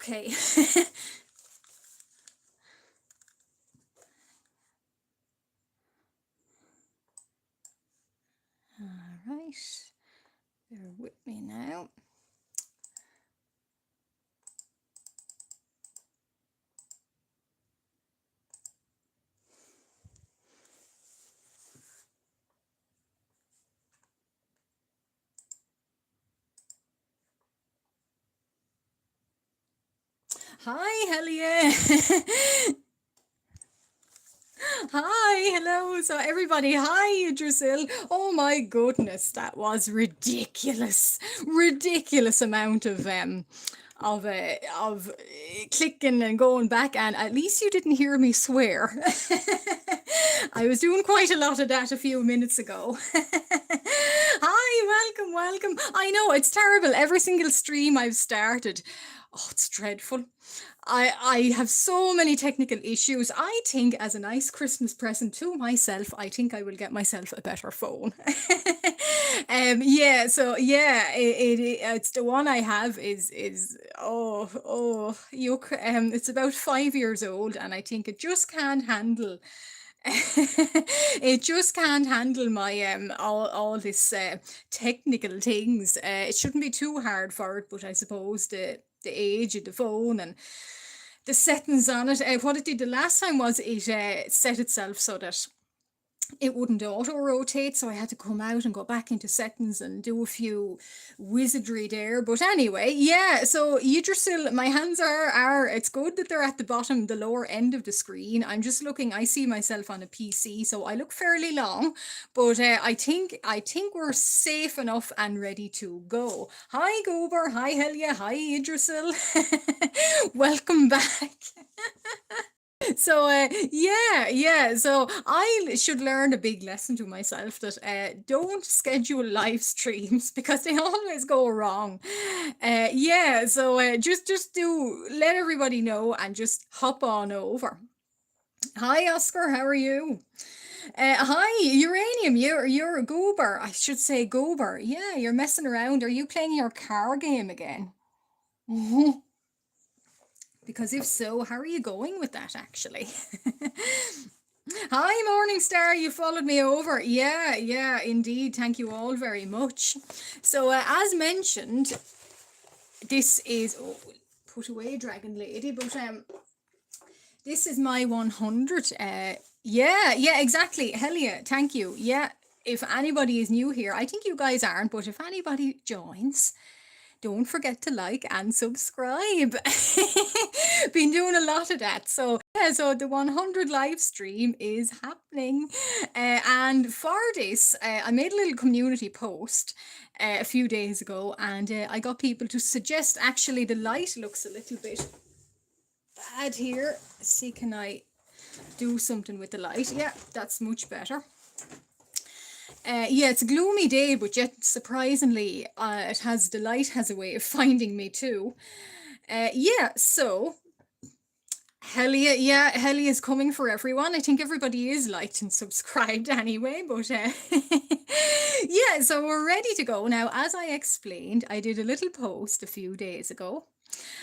Okay. All right. Bear with me now. Hi, Helia. Hi, hello. So everybody, hi, Drusil. Oh my goodness, that was ridiculous, ridiculous amount of clicking and going back, and at least you didn't hear me swear. I was doing quite a lot of that a few minutes ago. Hi, welcome, welcome. I know it's terrible. Every single stream I've started, oh, it's dreadful. I have so many technical issues. I think as a nice Christmas present to myself, I think I will get myself a better phone. Yeah, so yeah, it's the one I have is yuck. It's about 5 years old, and I think it just can't handle. It just can't handle my all this technical things. It shouldn't be too hard for it, but I suppose the age of the phone and the settings on it. What it did the last time was it set itself so that it wouldn't auto rotate, so I had to come out and go back into settings and do a few wizardry there. But anyway, yeah, so Yggdrasil, my hands are it's good that they're at the bottom, the lower end of the screen. I'm just looking, I see myself on a PC, so I look fairly long, but I think we're safe enough and ready to go. Hi Gober, hi Helia, hi Yggdrasil. Welcome back. So yeah, so I should learn a big lesson to myself that don't schedule live streams because they always go wrong. Yeah, so just do let everybody know and just hop on over. Hi Oscar, how are you? Hi Uranium, you're a goober. I should say goober. Yeah, you're messing around. Are you playing your car game again? Because if so, how are you going with that actually? Hi, Morningstar, you followed me over. Yeah, yeah, indeed. Thank you all very much. So, as mentioned, this is put away, Dragon Lady, but this is my 100. Yeah, yeah, exactly. Helia, thank you. Yeah, if anybody is new here, I think you guys aren't, but if anybody joins, don't forget to like and subscribe. Been doing a lot of that. So yeah, so the 100 live stream is happening. And for this, I made a little community post a few days ago, and I got people to suggest, actually the light looks a little bit bad here. See, can I do something with the light? Yeah, that's much better. Yeah, it's a gloomy day, but yet surprisingly, the light has a way of finding me too. Yeah, so Helia, yeah, Helia is coming for everyone. I think everybody is liked and subscribed anyway, but yeah, so we're ready to go. Now, as I explained, I did a little post a few days ago,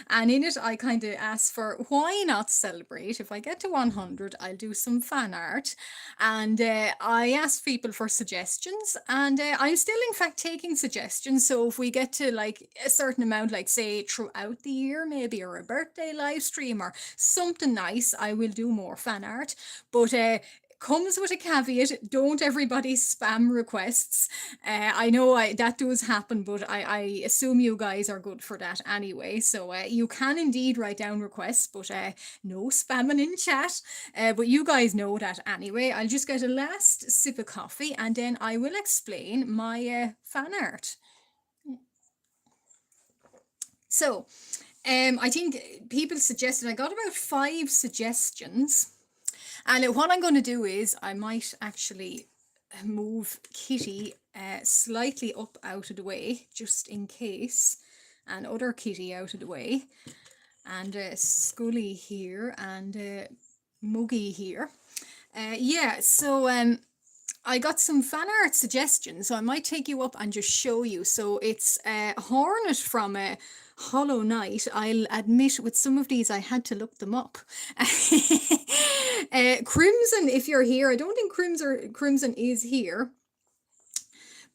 and in it, I kind of asked for why not celebrate? If I get to 100, I'll do some fan art. And I asked people for suggestions, and I'm still, in fact, taking suggestions. So if we get to like a certain amount, like say throughout the year, maybe, or a birthday live stream or something nice, I will do more fan art. But comes with a caveat, don't everybody spam requests. I know that does happen, but I assume you guys are good for that anyway. So you can indeed write down requests, but no spamming in chat. But you guys know that anyway. I'll just get a last sip of coffee and then I will explain my fan art. So I think people suggested, I got about 5 suggestions. And what I'm going to do is I might actually move Kitty slightly up out of the way, just in case, and other Kitty out of the way, and Scully here, and Muggy here. Yeah, so I got some fan art suggestions, so I might take you up and just show you. So it's Hornet from Hollow Knight, I'll admit with some of these I had to look them up. Crimson, if you're here, I don't think Crimson is here.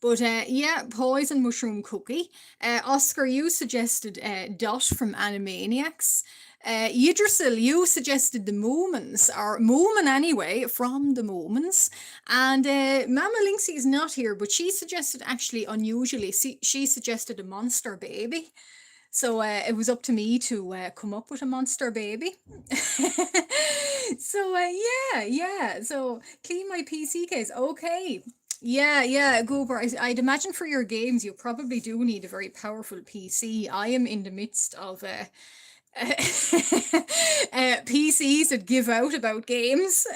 But yeah, Poison Mushroom Cookie. Oscar, you suggested Dot from Animaniacs. Yggdrasil, you suggested the Moomins, or Moomin anyway, from the Moomins. And Mama Linksy is not here, but she suggested actually unusually, she suggested a monster baby. So it was up to me to come up with a monster baby. So yeah. So clean my PC case. Okay. Yeah, Goober. I'd imagine for your games, you probably do need a very powerful PC. I am in the midst of PCs that give out about games.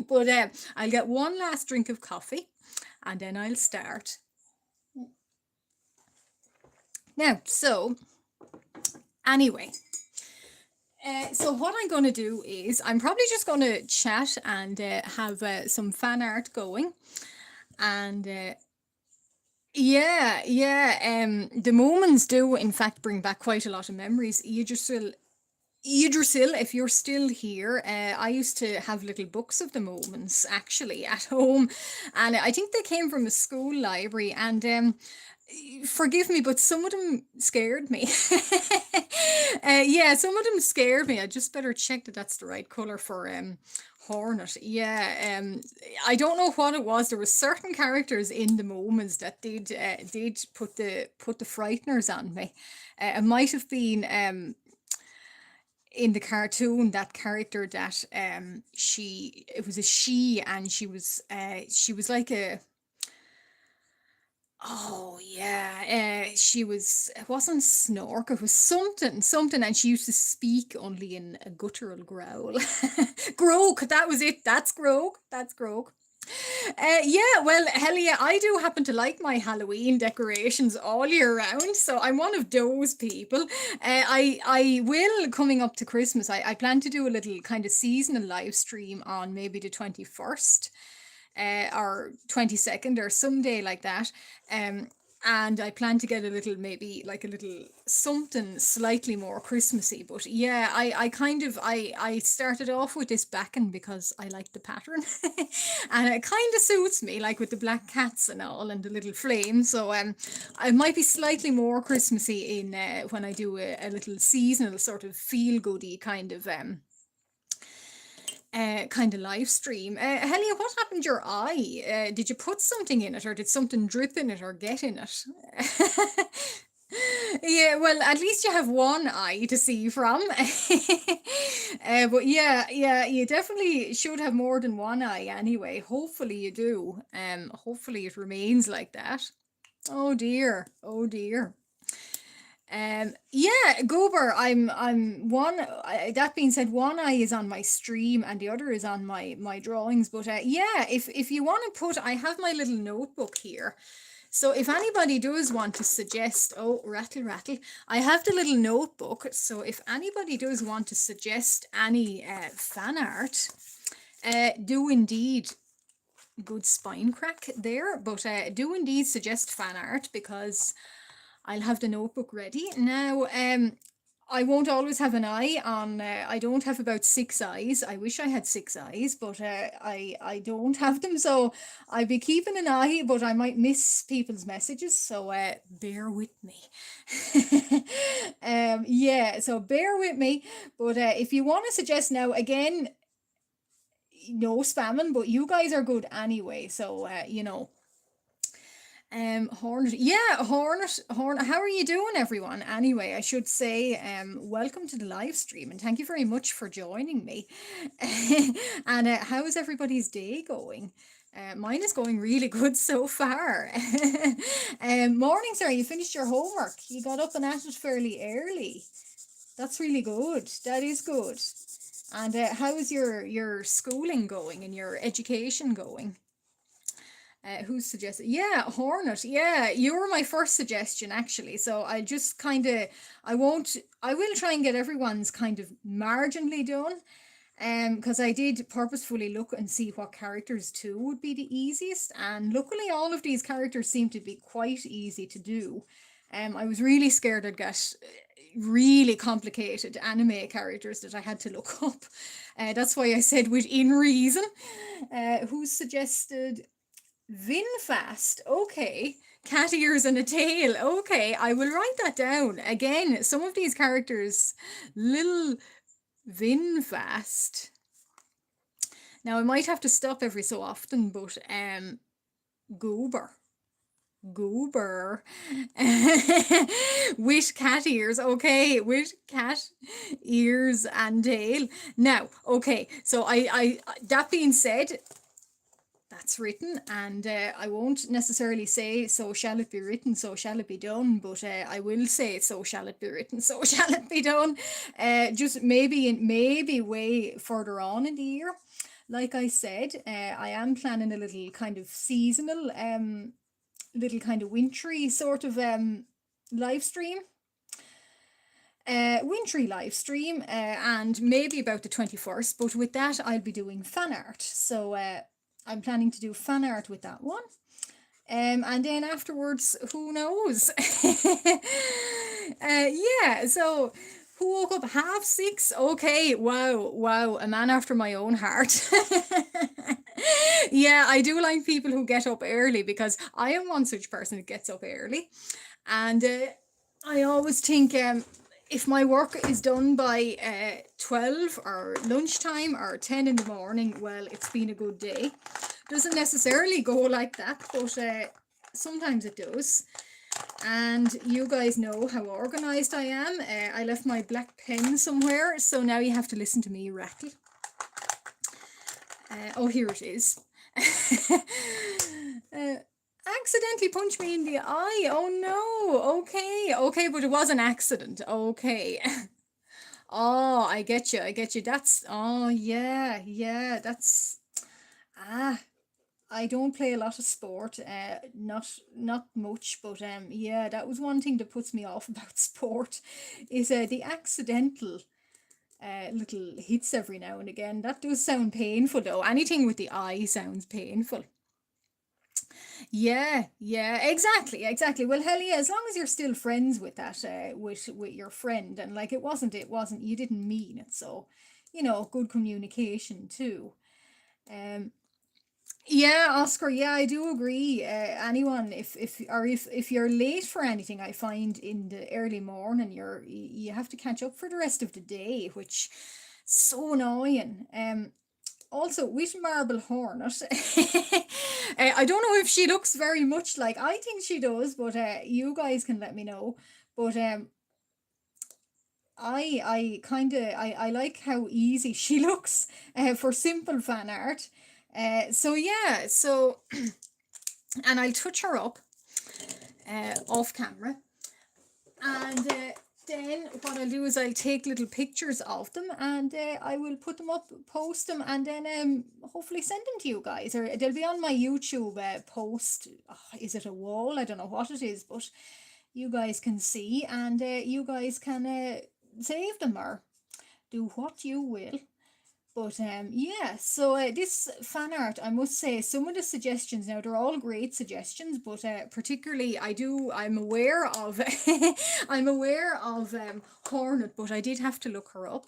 But I'll get one last drink of coffee and then I'll start. Now, so anyway, so what I'm going to do is I'm probably just going to chat and have some fan art going. And the moments do in fact bring back quite a lot of memories. Yggdrasil, if you're still here, I used to have little books of the moments actually at home, and I think they came from a school library. And forgive me, but some of them scared me. Yeah, some of them scared me. I just better check that that's the right color for Hornet. Yeah, I don't know what it was. There were certain characters in the moments that did put the frighteners on me. It might have been in the cartoon, that character that it was a she, and she was like a, oh yeah, it wasn't Snork, it was something, and she used to speak only in a guttural growl. Grog, that was it. That's Grog. Yeah, well, hell yeah, I do happen to like my Halloween decorations all year round, so I'm one of those people. I will, coming up to Christmas, I plan to do a little kind of seasonal live stream on maybe the 21st or 22nd or someday like that. And I plan to get a little, maybe like a little something slightly more Christmassy. But yeah, I started off with this backing because I like the pattern, and it kind of suits me, like with the black cats and all, and the little flame. So I might be slightly more Christmassy in when I do a little seasonal sort of feel goody kind of live stream. Helia, what happened to your eye? Did you put something in it, or did something drip in it or get in it? Yeah, well, at least you have one eye to see from. But yeah, you definitely should have more than one eye anyway. Hopefully you do. Hopefully it remains like that. Oh dear, oh dear. Yeah, Goober, I'm one. That being said, one eye is on my stream and the other is on my drawings. But yeah, if you want to put, I have my little notebook here. So if anybody does want to suggest, oh, rattle, rattle, I have the little notebook. So if anybody does want to suggest any fan art, do indeed, good spine crack there, but do indeed suggest fan art, because I'll have the notebook ready. Now, I won't always have an eye on, I don't have about 6 eyes. I wish I had 6 eyes, but I don't have them. So I'll be keeping an eye, but I might miss people's messages. So bear with me. Yeah, so bear with me. But if you want to suggest now, again, no spamming, but you guys are good anyway. So, Hornet. Yeah, Hornet. How are you doing, everyone? Anyway, I should say, welcome to the live stream, and thank you very much for joining me. And how is everybody's day going? Mine is going really good so far. Morning, sir. You finished your homework. You got up and at it fairly early. That's really good. That is good. And how is your schooling going and your education going? Who suggested? Yeah, Hornet. Yeah, you were my first suggestion actually. So I just kind of, I will try and get everyone's kind of marginally done. Because I did purposefully look and see what characters too would be the easiest, and luckily all of these characters seem to be quite easy to do. I was really scared I'd get really complicated anime characters that I had to look up. That's why I said within reason. Who suggested Vinfast? Okay. Cat ears and a tail. Okay, I will write that down. Again, some of these characters, little Vinfast. Now I might have to stop every so often, but Goober. Goober with cat ears, okay, with cat ears and tail. Now, okay, so I that being said, that's written, and I won't necessarily say so shall it be written, so shall it be done, but I will say so shall it be written, so shall it be done. Just maybe way further on in the year. Like I said, I am planning a little kind of seasonal little kind of wintry sort of live stream, wintry live stream, and maybe about the 21st, but with that I'll be doing fan art, so I'm planning to do fan art with that one. And then afterwards, who knows? Yeah, so who woke up 6:30? Okay, wow, a man after my own heart. Yeah, I do like people who get up early, because I am one such person who gets up early. And I always think if my work is done by 12 or lunchtime or 10 in the morning, well, it's been a good day. Doesn't necessarily go like that, but sometimes it does. And you guys know how organized I am. I left my black pen somewhere, so now you have to listen to me rattle. Oh, here it is. Accidentally punched me in the eye. Oh no. Okay, but it was an accident. Okay. Oh, I get you. That's, oh yeah, that's, I don't play a lot of sport, not much, but yeah, that was one thing that puts me off about sport, is the accidental little hits every now and again. That does sound painful though. Anything with the eye sounds painful. Yeah, exactly. Well, hell yeah, as long as you're still friends with that, with your friend, and like it wasn't, you didn't mean it, so good communication too. Um, yeah, Oscar. Yeah, I do agree. Anyone, if you're late for anything, I find in the early morning, you have to catch up for the rest of the day, which so annoying. Also with Marble Hornet, I don't know if she looks very much like I think she does, but you guys can let me know. But I kind of I like how easy she looks for simple fan art. So yeah, so and I'll touch her up off camera, and then what I'll do is I'll take little pictures of them, and I will put them up, post them, and then hopefully send them to you guys, or they'll be on my YouTube post. Oh, is it a wall? I don't know what it is, but you guys can see, and you guys can save them or do what you will. But yeah, so this fan art, I must say, some of the suggestions now, they're all great suggestions, but particularly I'm aware of I'm aware of Hornet, but I did have to look her up.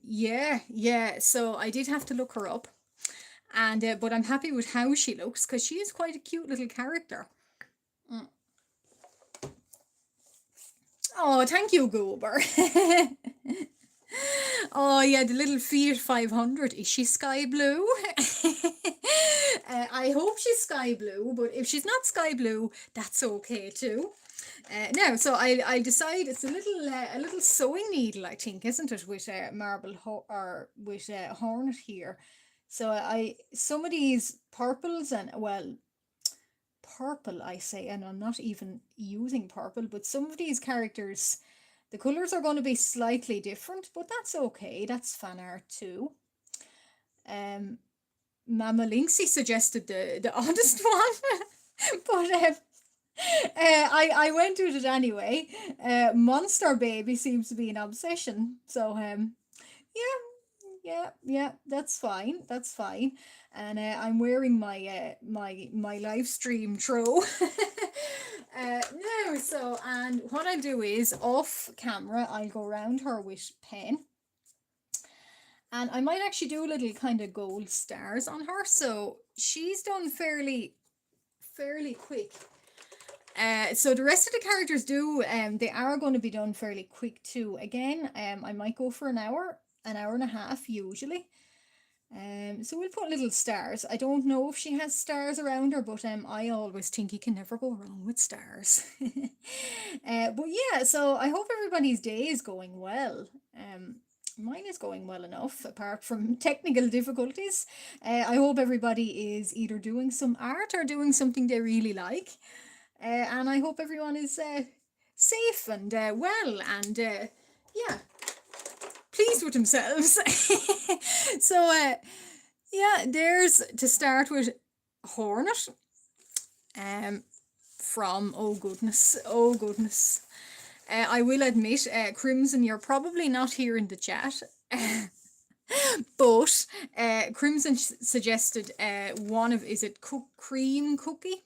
Yeah, so I did have to look her up, and but I'm happy with how she looks, because she is quite a cute little character. Oh, thank you, Goober. Oh yeah, the little Fiat 500. Is she sky blue? I hope she's sky blue, but if she's not sky blue, that's okay too. Now, so I decide it's a little sewing needle, I think, isn't it, with or with Hornet here. So some of these purples, and well, purple I say, and I'm not even using purple, but some of these characters, the colors are going to be slightly different, but that's okay. That's fan art too. Mama Linksy suggested the honest one, but I went with it anyway. Monster Baby seems to be an obsession, so yeah, that's fine. That's fine. And I'm wearing my my live stream throw. No, so, and what I'll do is, off camera, I'll go around her with pen. And I might actually do little kind of gold stars on her. So she's done fairly quick. So the rest of the characters they are going to be done fairly quick too. Again, I might go for an hour and a half usually. So we'll put little stars. I don't know if she has stars around her, but I always think you can never go wrong with stars. But yeah, so I hope everybody's day is going well. Mine is going well enough, apart from technical difficulties. I hope everybody is either doing some art or doing something they really like. And I hope everyone is safe and well and yeah, pleased with themselves. So yeah, there's to start with Hornet. From oh goodness, I will admit, Crimson, you're probably not here in the chat. But Crimson suggested one of, is it cream cookie?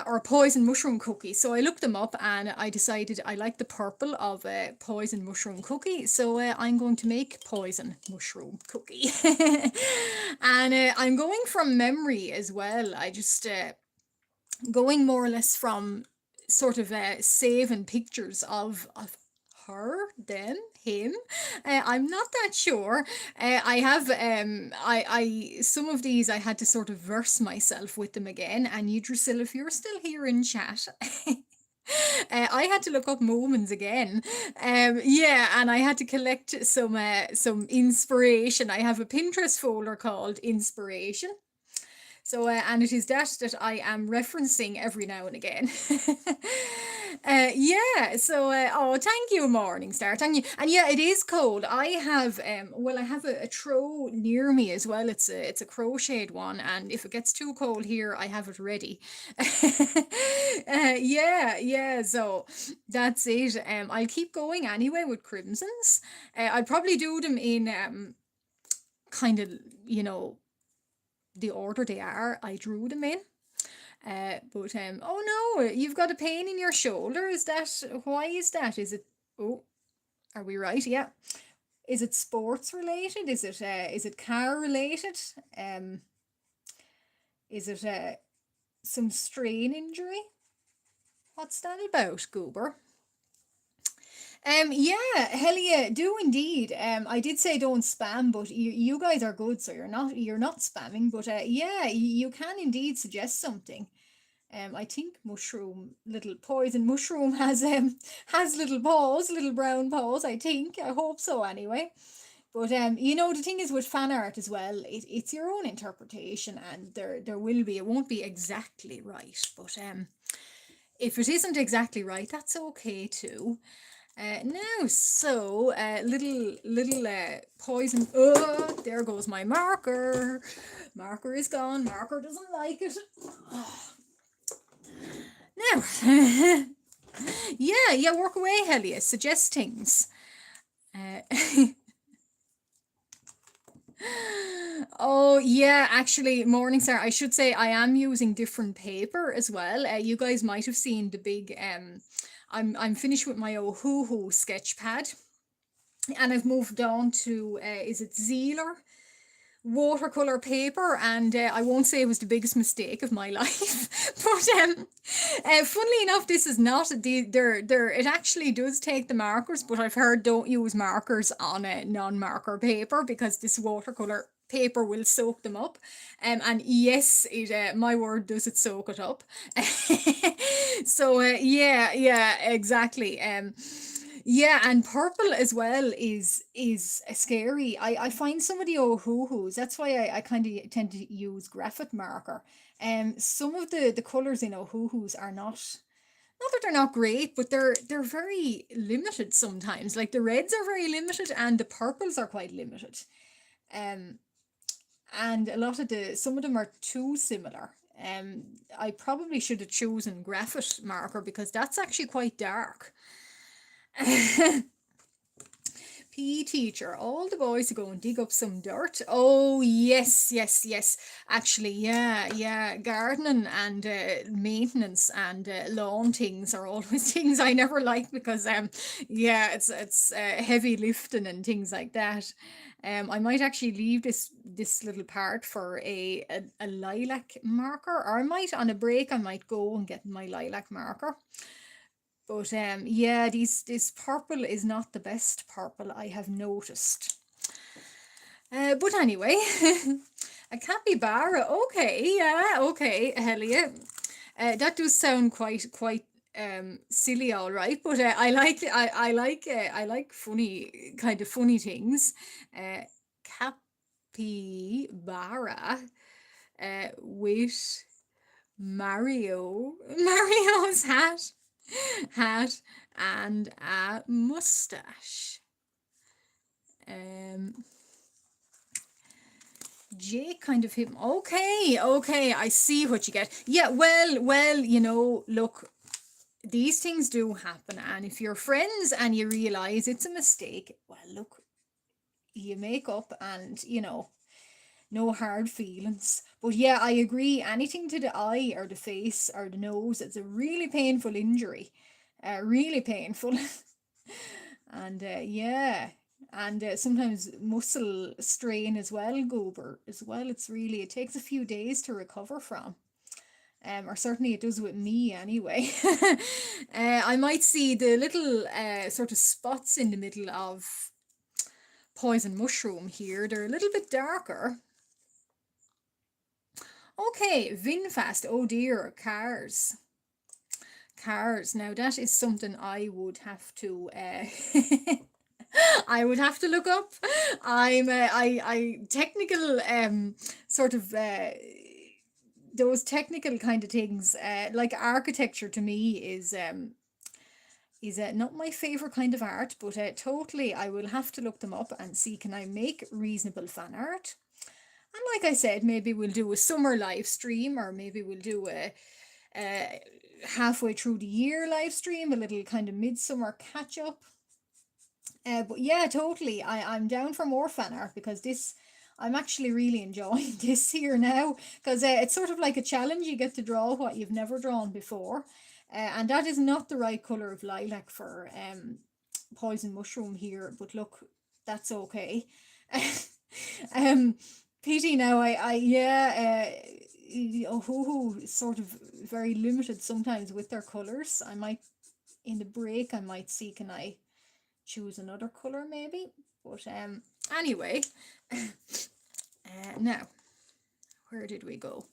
Or poison mushroom cookie. So I looked them up and I decided I like the purple of poison mushroom cookie. So I'm going to make poison mushroom cookie. And I'm going from memory as well. I just going more or less from sort of saving pictures of her, them, him. I'm not that sure. I have I some of these I had to sort of verse myself with them again. And you, Drusilla, if you're still here in chat. I had to look up moments again. Yeah, and I had to collect some inspiration. I have a Pinterest folder called Inspiration. So, and it is that I am referencing every now and again. Yeah, so, oh, thank you, Morningstar, thank you. And yeah, it is cold. I have, well, I have a throw near me as well. It's a crocheted one, and if it gets too cold here, I have it ready. Yeah, so that's it. I'll keep going anyway with crimsons. I'd probably do them in, kind of, the order they are. I drew them in. But oh no, you've got a pain in your shoulder. Is that, why is that? Is it, oh, are we right? Yeah. Is it sports related? Is it car related? Is it some strain injury? What's that about, Goober? Yeah, hell yeah, do indeed. I did say don't spam, but you guys are good, so you're not spamming. But yeah, you can indeed suggest something. I think little poison mushroom has little paws, little brown paws. I think, I hope so anyway. But the thing is with fan art as well, it's your own interpretation, and there will be, it won't be exactly right, but if it isn't exactly right, that's okay too. Now, so little poison. Oh, there goes my marker. Marker is gone. Marker doesn't like it. Oh. Now, yeah, work away, Helia. Suggest things. Oh yeah, actually, Morningstar, I should say I am using different paper as well. You guys might have seen the big I'm finished with my Ohuhu sketch pad, and I've moved on to is it Zealer watercolor paper, and I won't say it was the biggest mistake of my life, but funnily enough, this is not it actually does take the markers, but I've heard don't use markers on a non-marker paper because this watercolor paper will soak them up. And yes, it my word, does it soak it up. So yeah, exactly. Yeah, and purple as well is scary. I find some of the Ohuhus, that's why I kind of tend to use graphite marker. Some of the colors in Ohuhus are not that they're not great, but they're very limited sometimes. Like the reds are very limited and the purples are quite limited. And a lot of some of them are too similar. I probably should have chosen graphite marker because that's actually quite dark. PE teacher, all the boys to go and dig up some dirt. Oh, yes, yes, yes. Actually, yeah, yeah. Gardening and maintenance and lawn things are always things I never like because yeah, it's heavy lifting and things like that. I might actually leave this little part for a lilac marker, or I might on a break I might go and get my lilac marker. But yeah, this purple is not the best purple I have noticed. But anyway, a capybara. Okay, yeah, okay, hell yeah. That does sound quite silly, all right. But I like funny things. Uh, capybara. With Mario's hat and a mustache. Um, Jake kind of hit him. Okay, okay, I see what you get. Yeah, well, look, these things do happen, and if you're friends and you realize it's a mistake, well, look, you make up, and no hard feelings. But yeah, I agree. Anything to the eye or the face or the nose, it's a really painful injury. Really painful. And yeah, and sometimes muscle strain as well, goober as well. It takes a few days to recover from. Or certainly it does with me anyway. I might see the little sort of spots in the middle of poison mushroom here. They're a little bit darker. Okay, VinFast. Oh dear, cars. Cars. Now that is something I would have to I would have to look up. I technical sort of those technical kind of things like architecture to me is not my favorite kind of art, but totally I will have to look them up and see can I make reasonable fan art. And like I said, maybe we'll do a summer live stream, or maybe we'll do a halfway through the year live stream, a little kind of midsummer catch up. But yeah, totally. I'm down for more fan art because I'm actually really enjoying this here now because it's sort of like a challenge. You get to draw what you've never drawn before. And that is not the right colour of lilac for poison mushroom here, but look, that's okay. um, PT now, yeah, who sort of very limited sometimes with their colours. I might, in the break, I might see, can I choose another colour maybe? But anyway, now, where did we go?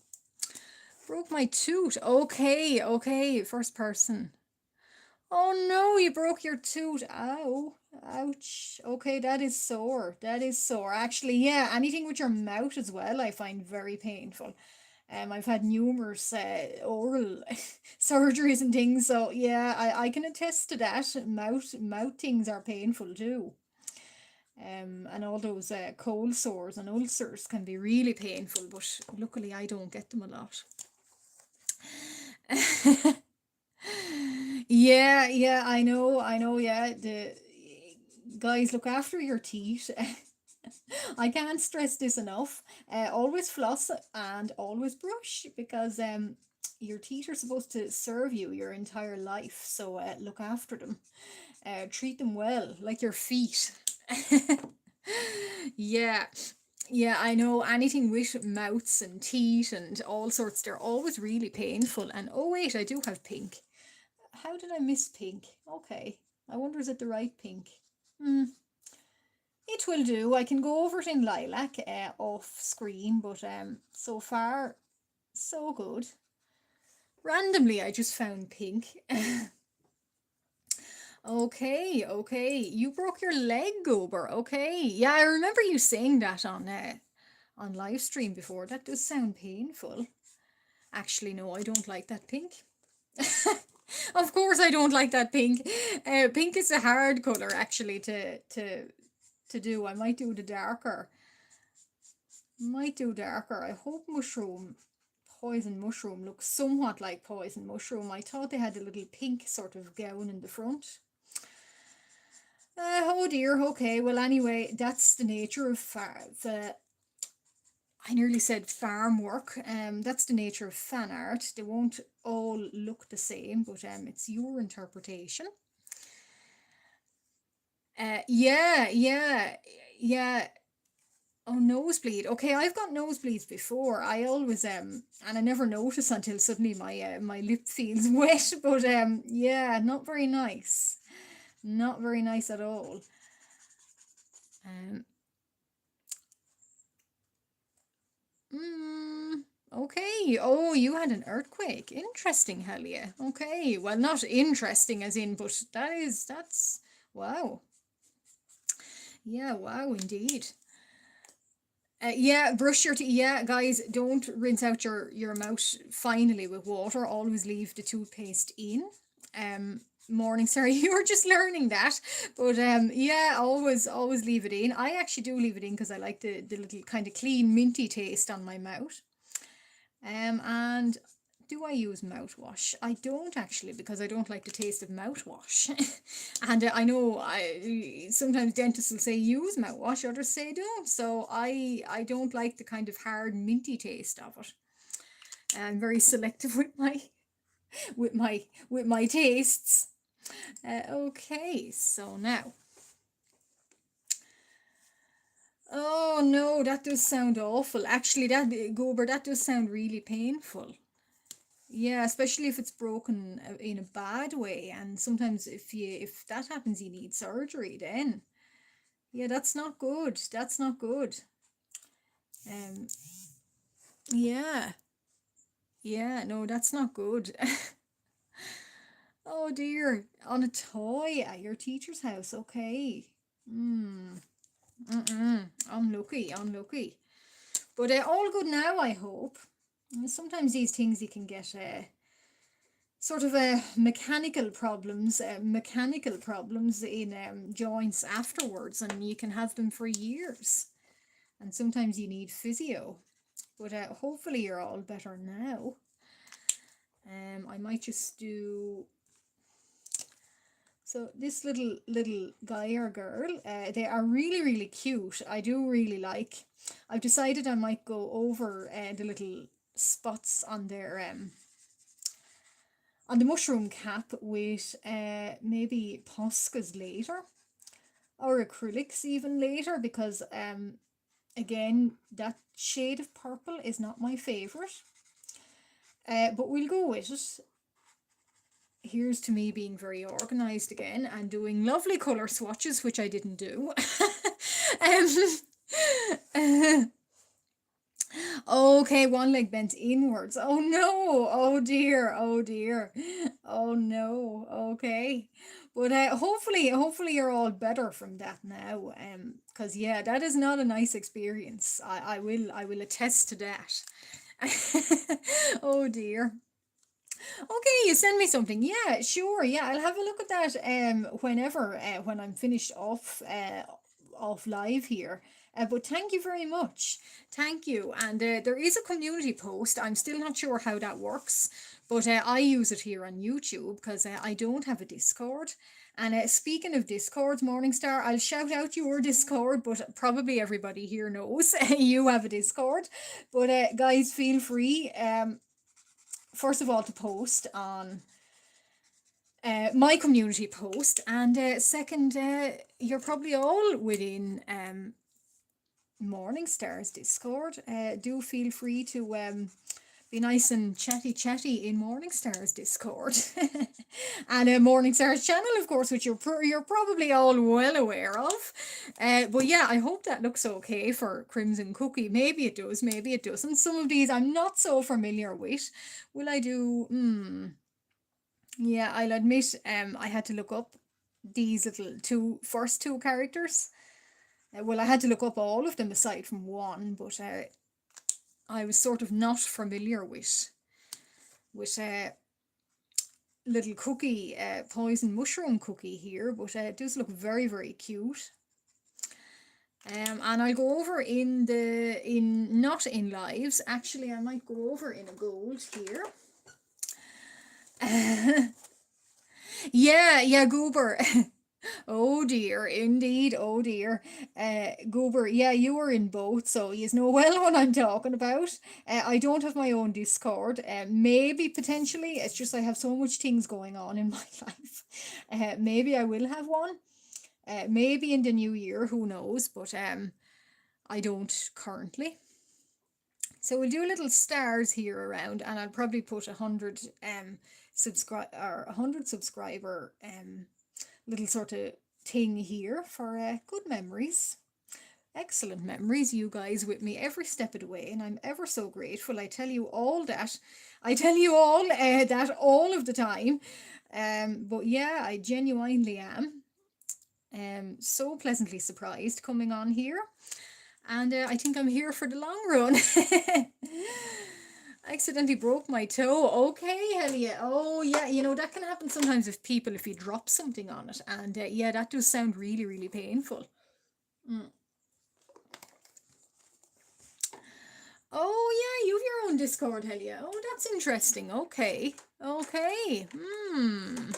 Broke my tooth. Okay, okay, first person. Oh no, you broke your tooth. Ow, ouch. Okay, that is sore. That is sore. Actually, yeah, anything with your mouth as well, I find very painful. I've had numerous oral surgeries and things, so yeah, I can attest to that. Mouth things are painful too. And all those cold sores and ulcers can be really painful, but luckily I don't get them a lot. Yeah, yeah, I know, yeah. The guys, look after your teeth. I can't stress this enough. Always floss and always brush because your teeth are supposed to serve you your entire life. So look after them. Treat them well, like your feet. Yeah. Yeah, I know anything with mouths and teeth and all sorts, they're always really painful. And oh wait, I do have pink. How did I miss pink? Okay. I wonder is it the right pink? It will do. I can go over it in lilac off screen, but so far so good. Randomly I just found pink. Okay, okay. You broke your leg, Gober. Okay. Yeah, I remember you saying that on live stream before. That does sound painful. Actually, no, I don't like that pink. Of course I don't like that pink. Pink is a hard colour actually to do. I might do the darker. Might do darker. I hope poison mushroom looks somewhat like poison mushroom. I thought they had a little pink sort of gown in the front. Oh dear. Okay. Well, anyway, that's the nature of the. I nearly said farm work. That's the nature of fan art. They won't all look the same, but it's your interpretation. Yeah, yeah, yeah. Oh, nosebleed. Okay, I've got nosebleeds before. I always and I never notice until suddenly my lip feels wet. But yeah, not very nice. Not very nice at all. Um, mm, okay. Oh, you had an earthquake. Interesting, Helia. Okay. Well, not interesting as in, but that's wow. Yeah, wow, indeed. Yeah, brush your teeth. Yeah, guys, don't rinse out your mouth finally with water. Always leave the toothpaste in. Um, morning, sorry, you were just learning that, but yeah, always leave it in. I actually do leave it in because I like the little kind of clean minty taste on my mouth. And do I use mouthwash? I don't actually because I don't like the taste of mouthwash. And I know I sometimes dentists will say use mouthwash, others say don't. So I don't like the kind of hard minty taste of it. I'm very selective with my tastes. Okay, so now. Oh no, that does sound awful. Actually, that Gober, that does sound really painful. Yeah, especially if it's broken in a bad way, and sometimes if that happens, you need surgery then. Yeah, that's not good. That's not good. Um, yeah, yeah, no, that's not good. Oh dear, on a toy at your teacher's house. Okay. Hmm. Unlucky, unlucky. But all good now, I hope. Sometimes these things you can get sort of mechanical problems in joints afterwards, and you can have them for years. And sometimes you need physio. But hopefully you're all better now. I might just do. So this little guy or girl, they are really cute. I do really like. I've decided I might go over the little spots on the mushroom cap with maybe Poscas later or acrylics even later because again that shade of purple is not my favorite. But we'll go with it. Here's to me being very organized again and doing lovely color swatches, which I didn't do. um, okay, one leg bent inwards. Oh no! Oh dear! Oh dear! Oh no! Okay, but hopefully you're all better from that now. Because yeah, that is not a nice experience. I will attest to that. Oh dear. Okay, you send me something. Yeah, sure. Yeah, I'll have a look at that whenever when I'm finished off live here. But thank you very much. Thank you. And there is a community post. I'm still not sure how that works, but I use it here on YouTube because I don't have a Discord. And speaking of Discord, Morningstar, I'll shout out your Discord, but probably everybody here knows you have a Discord. But guys, feel free. First of all, to post on my community post, and second, you're probably all within Morningstar's Discord. Do feel free to be nice and chatty in Morningstar's Discord and Morningstar's channel, of course, which you're probably all well aware of. But yeah, I hope that looks okay for Crimson Cookie. Maybe it does, maybe it doesn't. Some of these I'm not so familiar with. Will I do? Yeah, I'll admit, I had to look up these first two characters. Well, I had to look up all of them aside from one, but I was sort of not familiar with little cookie, poison mushroom cookie here, but it does look very cute. And I'll go over not in lives. Actually, I might go over in a gold here. Yeah, Goober. Oh dear, indeed. Oh dear. Goober, yeah, you were in both, so you know well what I'm talking about. I don't have my own Discord. Maybe potentially, it's just I have so much things going on in my life. Maybe I will have one. Maybe in the new year, who knows? But I don't currently. So we'll do little stars here around, and I'll probably put 100 subscribe or 100 subscriber little sort of thing here for good memories. Excellent memories, you guys with me every step of the way, and I'm ever so grateful. I tell you all that. I tell you all that all of the time. But yeah, I genuinely am. So pleasantly surprised coming on here, and I think I'm here for the long run. I accidentally broke my toe. Okay, hell yeah. Oh yeah, you know that can happen sometimes with people if you drop something on it, and yeah, that does sound really, really painful. Mm. Oh yeah, you have your own Discord, hell yeah. Oh, that's interesting. Okay, okay. Hmm.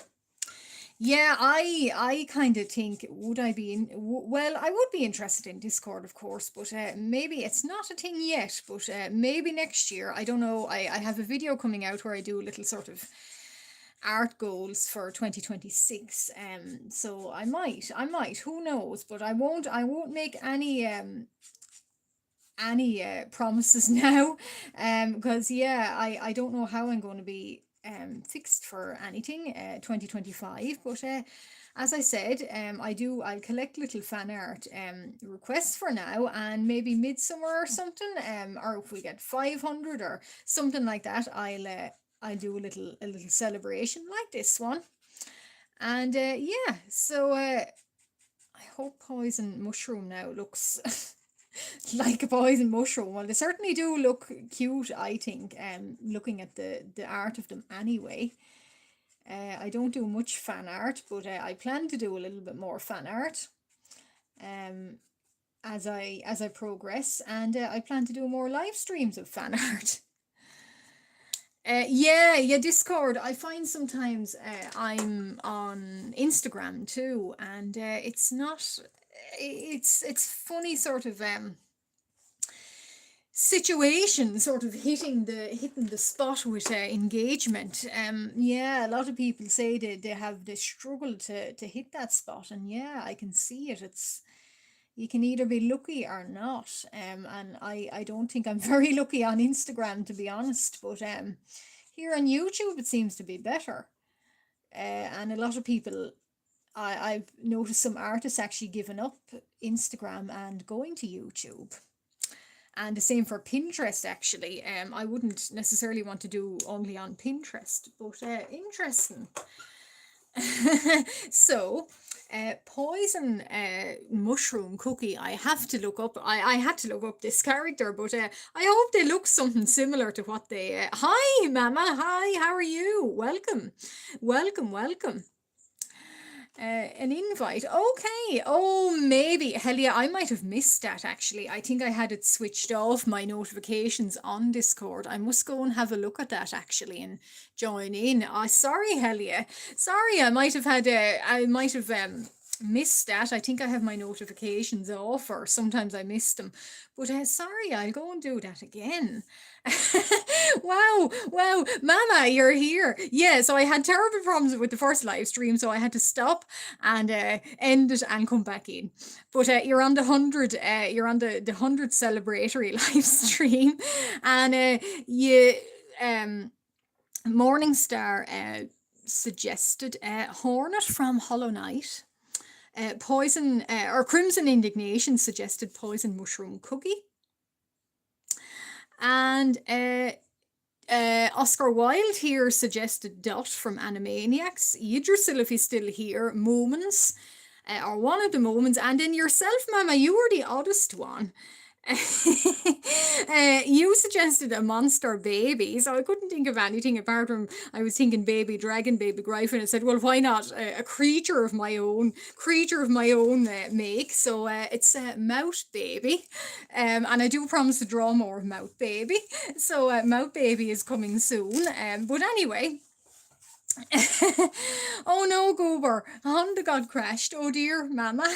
Yeah, I kind of think would I be in well, I would be interested in Discord, of course, but maybe it's not a thing yet, but maybe next year. I don't know. I have a video coming out where I do a little sort of art goals for 2026. So I might, who knows, but I won't make any promises now, because yeah, I don't know how I'm going to be fixed for anything 2025, but as I said, I'll collect little fan art requests for now, and maybe midsummer or something, or if we get 500 or something like that, I'll do a little celebration like this one. And yeah, so I hope poison mushroom now looks like a poison mushroom. Well, they certainly do look cute, I think, looking at the art of them anyway. I don't do much fan art, but I plan to do a little bit more fan art um, as I progress, and I plan to do more live streams of fan art. Yeah, Discord. I find sometimes I'm on Instagram too, and it's not. It's funny, sort of situation, sort of hitting the spot with engagement. Yeah, a lot of people say they struggle to hit that spot, and yeah, I can see it. It's you can either be lucky or not. And I don't think I'm very lucky on Instagram, to be honest, but here on YouTube it seems to be better. And a lot of people, I've noticed some artists actually giving up Instagram and going to YouTube. And the same for Pinterest, actually. I wouldn't necessarily want to do only on Pinterest, but interesting. So, poison mushroom cookie. I have to look up. I had to look up this character, but I hope they look something similar to what they. Hi, Mama. Hi. How are you? Welcome, welcome, welcome. An invite. Okay. Oh, maybe. Hell yeah, I might have missed that actually. I think I had it switched off, my notifications on Discord. I must go and have a look at that actually and join in. Oh, sorry, hell yeah. Sorry, I might have missed that. I think I have my notifications off, or sometimes I miss them. But sorry, I'll go and do that again. Wow, wow, Mama, you're here. Yeah, so I had terrible problems with the first live stream, so I had to stop and end it and come back in. But you're on the 100, you're on the 100 celebratory live stream, and you Morningstar suggested Hornet from Hollow Knight. Poison or Crimson Indignation suggested Poison Mushroom Cookie. And Oscar Wilde here suggested Dot from Animaniacs. Yggdrasil, if he's still here. Moments, or one of the moments. And then yourself, Mama, you were the oddest one. You suggested a monster baby, so I couldn't think of anything apart from I was thinking baby dragon, baby griffin. I said, well, why not a creature of my own make? So it's Mouth Baby, and I do promise to draw more of Mouth Baby. So Mouth Baby is coming soon. But anyway. Oh no, Goober, a Honda got crashed. Oh dear, Mama.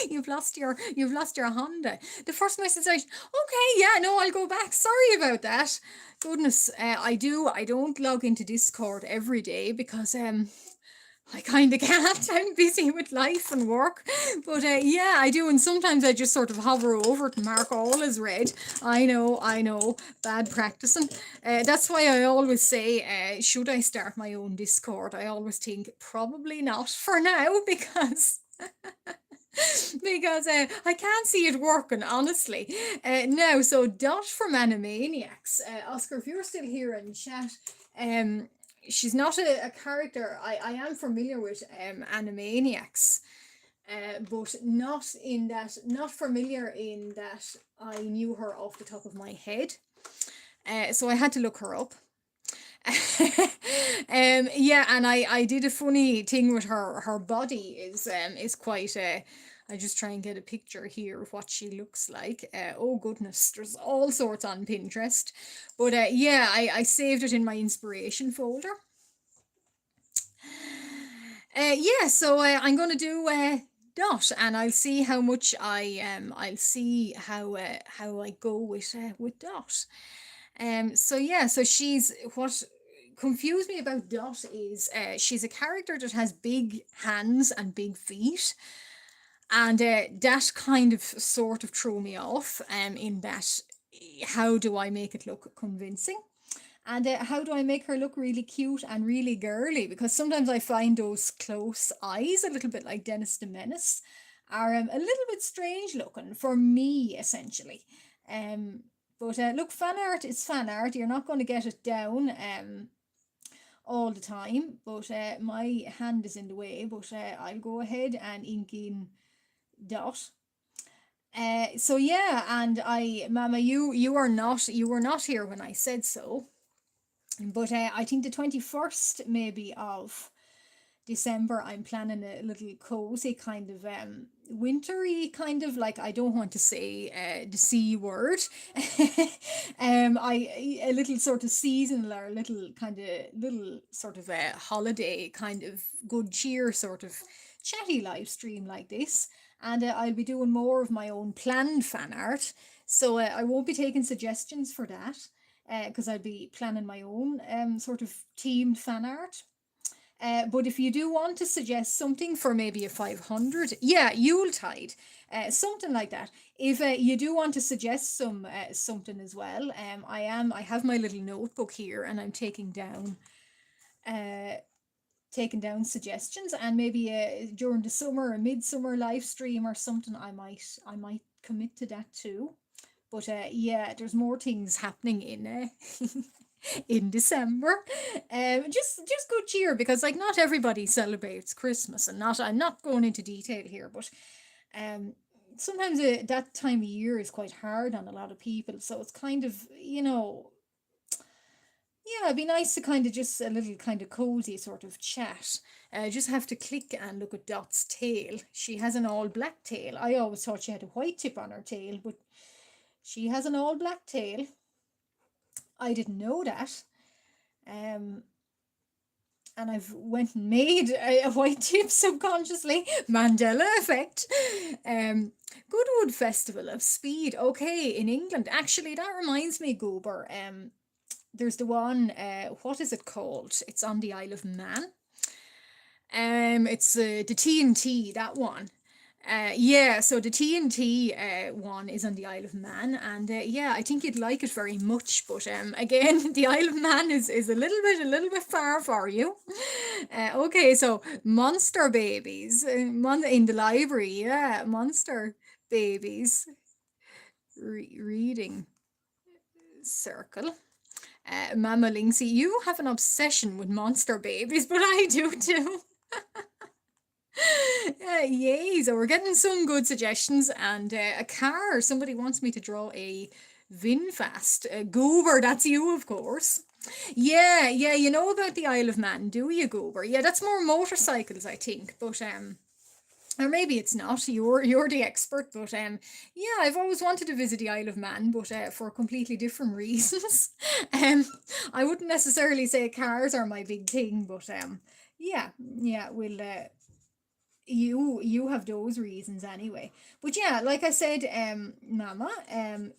You've lost your Honda. The first message I, okay, yeah, no, I'll go back. Sorry about that. Goodness, I don't log into Discord every day because I kind of can't. I'm busy with life and work. But yeah, I do. And sometimes I just sort of hover over it and mark all as read. I know, bad practicing. That's why I always say, should I start my own Discord? I always think probably not for now because. Because I can't see it working, honestly. Now, so Dot from Animaniacs. Oscar, if you're still here in chat, um, she's not a character. I am familiar with Animaniacs, but not familiar in that I knew her off the top of my head. So I had to look her up. Yeah, and I did a funny thing with her body is quite I just try and get a picture here of what she looks like. Oh goodness, there's all sorts on Pinterest. But yeah, I saved it in my inspiration folder. Yeah, so I'm gonna do Dot, and I'll see how much I'll see how I go with Dot. So yeah, so she's what confused me about Dot is she's a character that has big hands and big feet, and that kind of sort of threw me off. In that, how do I make it look convincing? And how do I make her look really cute and really girly? Because sometimes I find those close eyes, a little bit like Dennis the Menace, are a little bit strange looking for me, essentially. Um, but look, fan art is fan art. You're not going to get it down all the time. But my hand is in the way. But I'll go ahead and ink in Dot. So yeah, and Mama, you were not here when I said so. But I think the 21st maybe of December, I'm planning a little cozy kind of wintry kind of, like, I don't want to say the C word. I a little sort of seasonal or a little sort of a holiday kind of good cheer sort of chatty live stream like this. And I'll be doing more of my own planned fan art. So I won't be taking suggestions for that because I'll be planning my own sort of themed fan art. But if you do want to suggest something for maybe a 500, yeah, Yuletide, something like that. If you do want to suggest something as well, I have my little notebook here and I'm uh, taking down suggestions, and maybe during the summer, a midsummer live stream or something, I might commit to that too. But yeah, there's more things happening in December. Just good cheer, because like not everybody celebrates Christmas, and not I'm not going into detail here, but um sometimes that time of year is quite hard on a lot of people. So it's kind of, yeah, it'd be nice to kind of just a little kind of cozy sort of chat. Just have to click and look at Dot's tail. She has an all black tail. I always thought she had a white tip on her tail, but she has an all black tail. I didn't know that. Um, and I've went and made a white tip subconsciously. Mandela effect. Goodwood Festival of Speed. Okay, in England. Actually, that reminds me, Goober. There's the one. What is it called? It's on the Isle of Man. It's the TNT, that one. Yeah, so the TNT one is on the Isle of Man, and yeah, I think you'd like it very much. But again, the Isle of Man is a little bit far for you. Okay, so monster babies, in the library, yeah, monster babies reading circle. Mama Linksy, you have an obsession with monster babies, but I do too. Yay, so we're getting some good suggestions, and a car. Somebody wants me to draw a VinFast. Goober, that's you, of course. Yeah, yeah, you know about the Isle of Man, do you, Goober? Yeah, that's more motorcycles, I think. But or maybe it's not. You're the expert, but yeah, I've always wanted to visit the Isle of Man, but for completely different reasons. um, I wouldn't necessarily say cars are my big thing, but yeah, yeah, we'll. You have those reasons anyway, but yeah, like I said, Mama,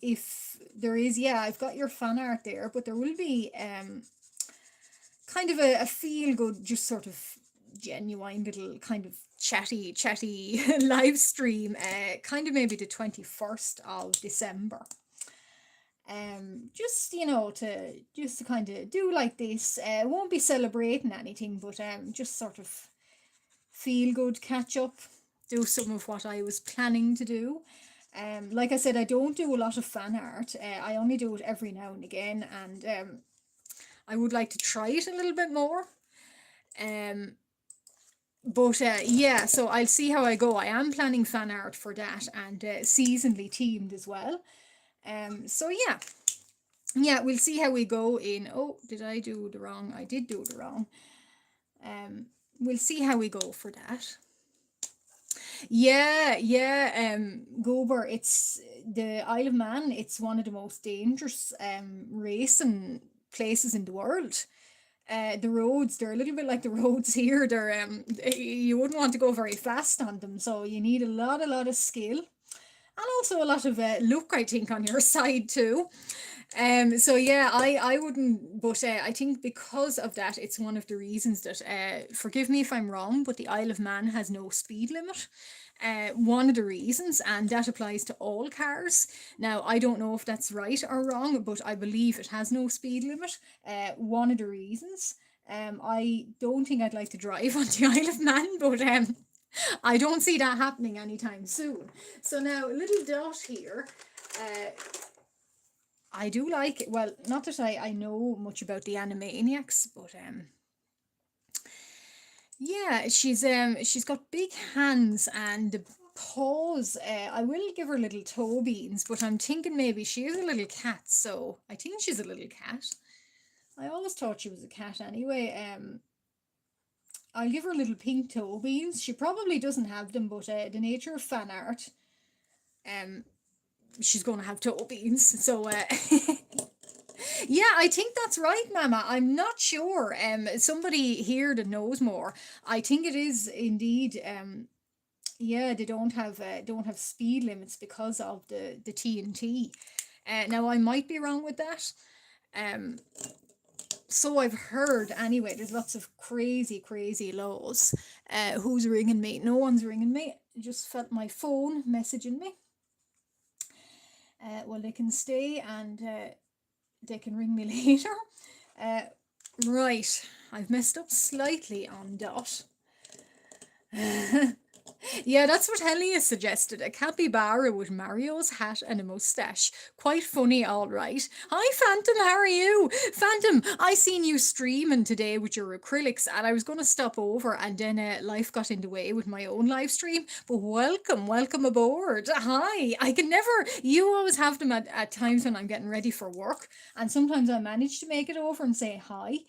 if there is, yeah, I've got your fan art there, but there will be kind of a feel good, just sort of genuine little kind of chatty live stream, kind of maybe the 21st of December. Just to kind of do like this. Won't be celebrating anything, but just sort of feel good, catch up, do some of what I was planning to do. Like I said, I don't do a lot of fan art. I only do it every now and again, and I would like to try it a little bit more. Um, but yeah, so I'll see how I go. I am planning fan art for that, and seasonally themed as well. So yeah, yeah, we'll see how we go in. Oh, did I do the wrong? I did do the wrong. Um, we'll see how we go for that. Yeah, yeah, Gober, it's the Isle of Man, it's one of the most dangerous racing places in the world. The roads, they're a little bit like the roads here. They're you wouldn't want to go very fast on them, so you need a lot of skill and also a lot of luck, I think, on your side too. So yeah, I wouldn't, but I think because of that, it's one of the reasons that, forgive me if I'm wrong, but the Isle of Man has no speed limit. One of the reasons, and that applies to all cars. Now, I don't know if that's right or wrong, but I believe it has no speed limit. One of the reasons. I don't think I'd like to drive on the Isle of Man, but I don't see that happening anytime soon. So now, a little dot here. Uh, I do like it. Well, not that I know much about the Animaniacs, but yeah, she's got big hands and the paws. I will give her little toe beans, but I'm thinking maybe she is a little cat, so I think she's a little cat. I always thought she was a cat anyway. I'll give her little pink toe beans. She probably doesn't have them, but the nature of fan art, um, she's going to have toe beans. So yeah, I think that's right, Mama. I'm not sure. Somebody here that knows more. I think it is indeed. Yeah, they don't have speed limits because of the TNT. Now I might be wrong with that. Um, so I've heard anyway. There's lots of crazy laws. Who's ringing me? No one's ringing me. I just felt my phone messaging me. Well, they can stay and they can ring me later. Uh, right, I've messed up slightly on dot. Yeah, that's what Helia suggested. A capybara with Mario's hat and a moustache. Quite funny, all right. Hi, Phantom, how are you? Phantom, I seen you streaming today with your acrylics, and I was going to stop over, and then life got in the way with my own live stream. But welcome aboard. Hi, I can never, you always have them at times when I'm getting ready for work, and sometimes I manage to make it over and say hi.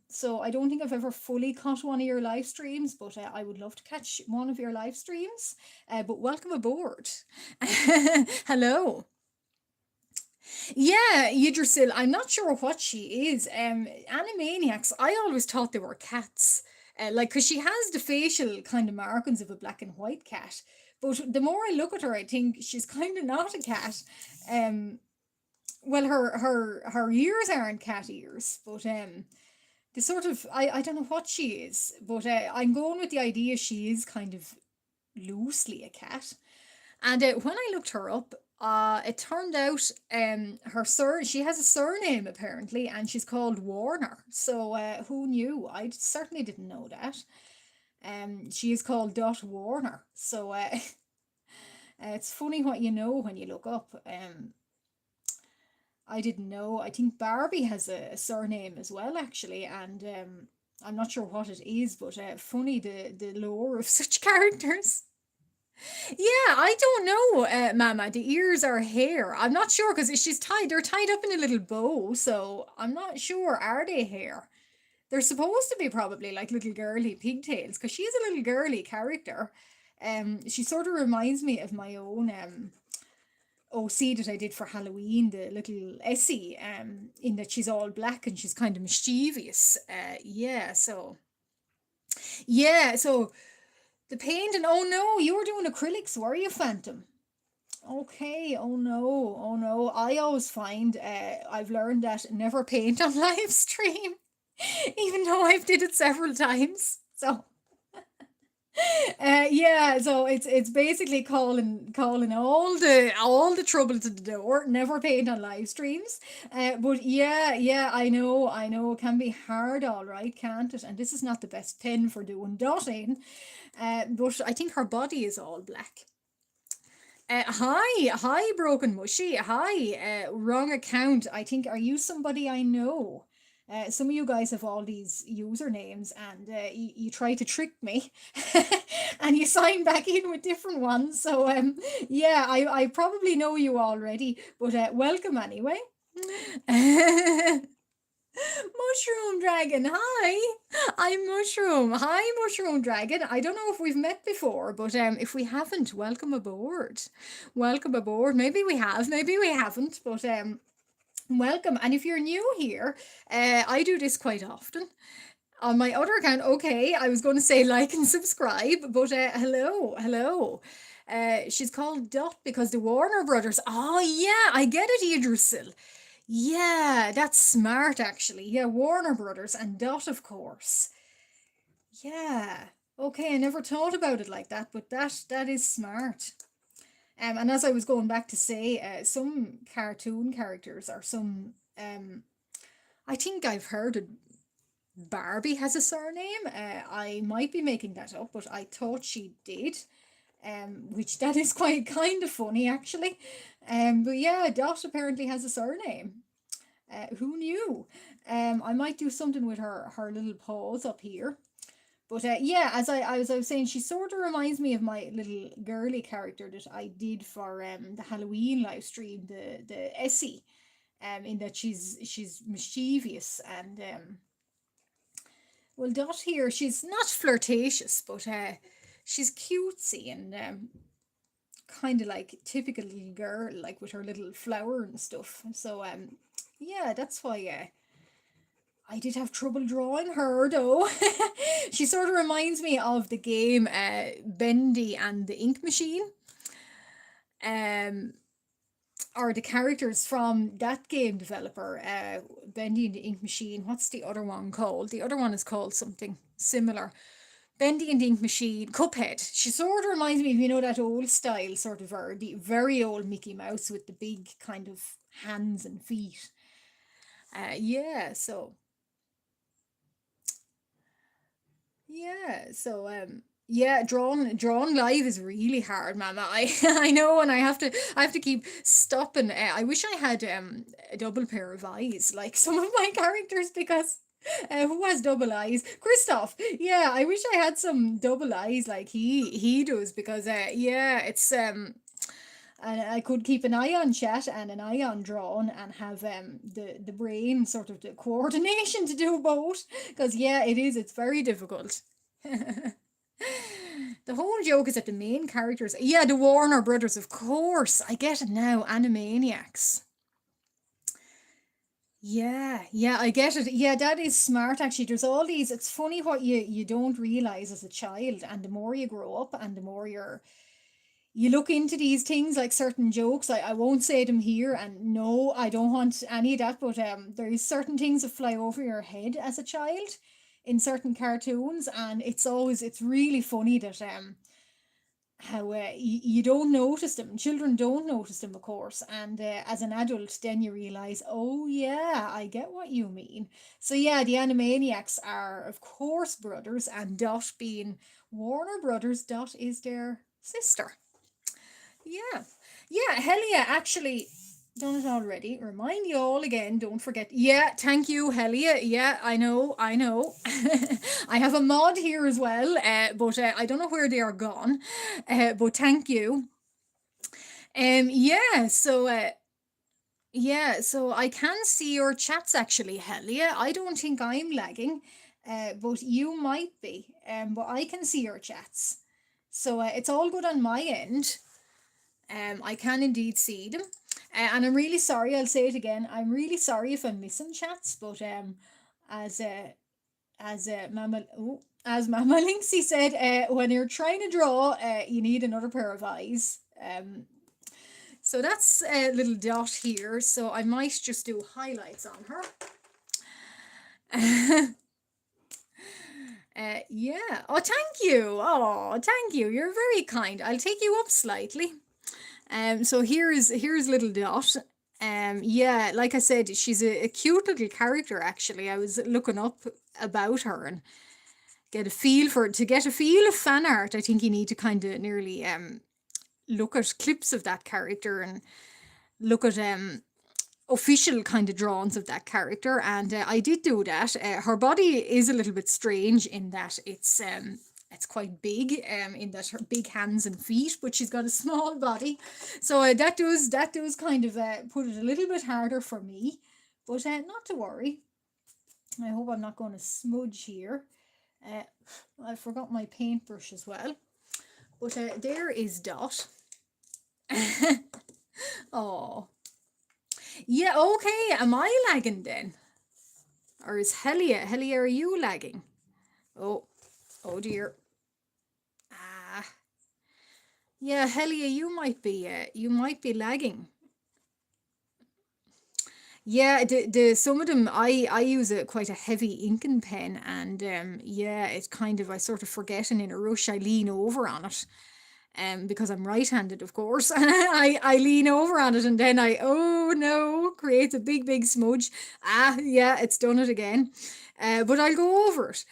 So I don't think I've ever fully caught one of your live streams, but I would love to catch one of your live streams. But welcome aboard. Hello. Yeah, Yggdrasil. I'm not sure what she is. Animaniacs. I always thought they were cats. Like, cause she has the facial kind of markings of a black and white cat. But the more I look at her, I think she's kind of not a cat. Um, well, her ears aren't cat ears, but the sort of I don't know what she is, but I'm going with the idea she is kind of loosely a cat. And when I looked her up, it turned out she has a surname apparently, and she's called Warner. So who knew? I certainly didn't know that. She is called Dot Warner. So it's funny what you know when you look up. I didn't know. I think Barbie has a surname as well, actually, and I'm not sure what it is, but funny the lore of such characters. Yeah, I don't know, Mama. The ears are hair. I'm not sure because she's tied. They're tied up in a little bow, so I'm not sure. Are they hair? They're supposed to be probably like little girly pigtails because she's a little girly character. She sort of reminds me of my own OC that I did for Halloween, the little Essie, in that she's all black and she's kind of mischievous. So the paint, and oh no, you were doing acrylics, were you, Phantom? Okay, oh no, oh no. I always find I've learned that never paint on live stream, even though I've did it several times. So yeah, so it's basically calling all the trouble to the door. Never paint on live streams. But yeah, I know it can be hard, all right, can't it? And this is not the best pen for doing dotting. But I think her body is all black. Hi, Broken Mushy. Hi, wrong account. I think, are you somebody I know? Some of you guys have all these usernames and you try to trick me and you sign back in with different ones. So, yeah, I probably know you already, but welcome anyway. Mushroom Dragon, hi! I'm Mushroom. Hi, Mushroom Dragon. I don't know if we've met before, but if we haven't, welcome aboard. Welcome aboard. Maybe we have, maybe we haven't, but welcome. And if you're new here, I do this quite often. On my other account, okay, I was going to say like and subscribe, but hello. She's called Dot because the Warner Brothers. Oh yeah, I get it, Idrisil. Yeah, that's smart actually. Yeah, Warner Brothers and Dot, of course. Yeah. Okay, I never thought about it like that, but that is smart. And as I was going back to say, some cartoon characters are some. I think I've heard it. Barbie has a surname. I might be making that up, but I thought she did. Which that is quite kind of funny actually. But yeah, Dot apparently has a surname. Who knew? I might do something with her little paws up here. But yeah, as I was saying, she sort of reminds me of my little girly character that I did for the Halloween live stream, the Essie, in that she's mischievous and well, Dot here, she's not flirtatious, but she's cutesy and kind of like typical little girl, like with her little flower and stuff. So yeah, that's why I did have trouble drawing her though. She sort of reminds me of the game Bendy and the Ink Machine. Um, or the characters from that game developer, Bendy and the Ink Machine. What's the other one called? The other one is called something similar. Bendy and the Ink Machine, Cuphead. She sort of reminds me of, that old style, sort of, or the very old Mickey Mouse with the big kind of hands and feet. Yeah, so yeah, drawn live is really hard, Mama. I know, and I have to keep stopping. I wish I had a double pair of eyes like some of my characters because who has double eyes? Christoph. Yeah, I wish I had some double eyes like he does because yeah, it's and I could keep an eye on chat and an eye on drawn and have the brain sort of the coordination to do both because yeah, it's very difficult. The whole joke is that the main characters, yeah, the Warner Brothers, of course, I get it now, Animaniacs. Yeah, I get it. Yeah, that is smart actually. There's all these, it's funny what you don't realize as a child, and the more you grow up and the more you look into these things like certain jokes. I won't say them here, and no, I don't want any of that, but there is certain things that fly over your head as a child in certain cartoons, and it's really funny that how you don't notice them. Children don't notice them, of course, and as an adult, then you realize, oh yeah, I get what you mean. So yeah, the Animaniacs are, of course, brothers, and Dot being Warner Brothers, Dot is their sister. Yeah. Yeah, Helia actually done it already. Remind you all again, don't forget. Yeah, thank you, Helia. Yeah, I know. I have a mod here as well, but I don't know where they are gone. But thank you. Yeah, so I can see your chats actually, Helia. I don't think I'm lagging, but you might be. But I can see your chats. So it's all good on my end. I can indeed see them. And I'm really sorry, I'll say it again. I'm really sorry if I'm missing chats, but as as Mama Linksy said, when you're trying to draw, you need another pair of eyes. So that's a little dot here. So I might just do highlights on her. Yeah. Oh, thank you. Oh, thank you. You're very kind. I'll take you up slightly. So here's little Dot. Yeah, like I said, she's a cute little character. Actually, I was looking up about her and to get a feel of fan art. I think you need to kind of nearly look at clips of that character and look at official kind of drawings of that character, and I did do that. Her body is a little bit strange in that it's quite big, in that her big hands and feet, but she's got a small body, so that does kind of put it a little bit harder for me, but not to worry. I hope I'm not going to smudge here. I forgot my paintbrush as well, but there is Dot. Oh. Yeah, okay. Am I lagging then? Or is Helia? Helia, are you lagging? Oh, oh dear. Ah, yeah, Helia, you might be lagging. Yeah, the some of them I use a quite a heavy inking pen, and yeah, it kind of I sort of forget, and in a rush I lean over on it. Because I'm right-handed, of course, and I lean over on it, and then oh no, creates a big smudge. Ah, yeah, it's done it again. But I'll go over it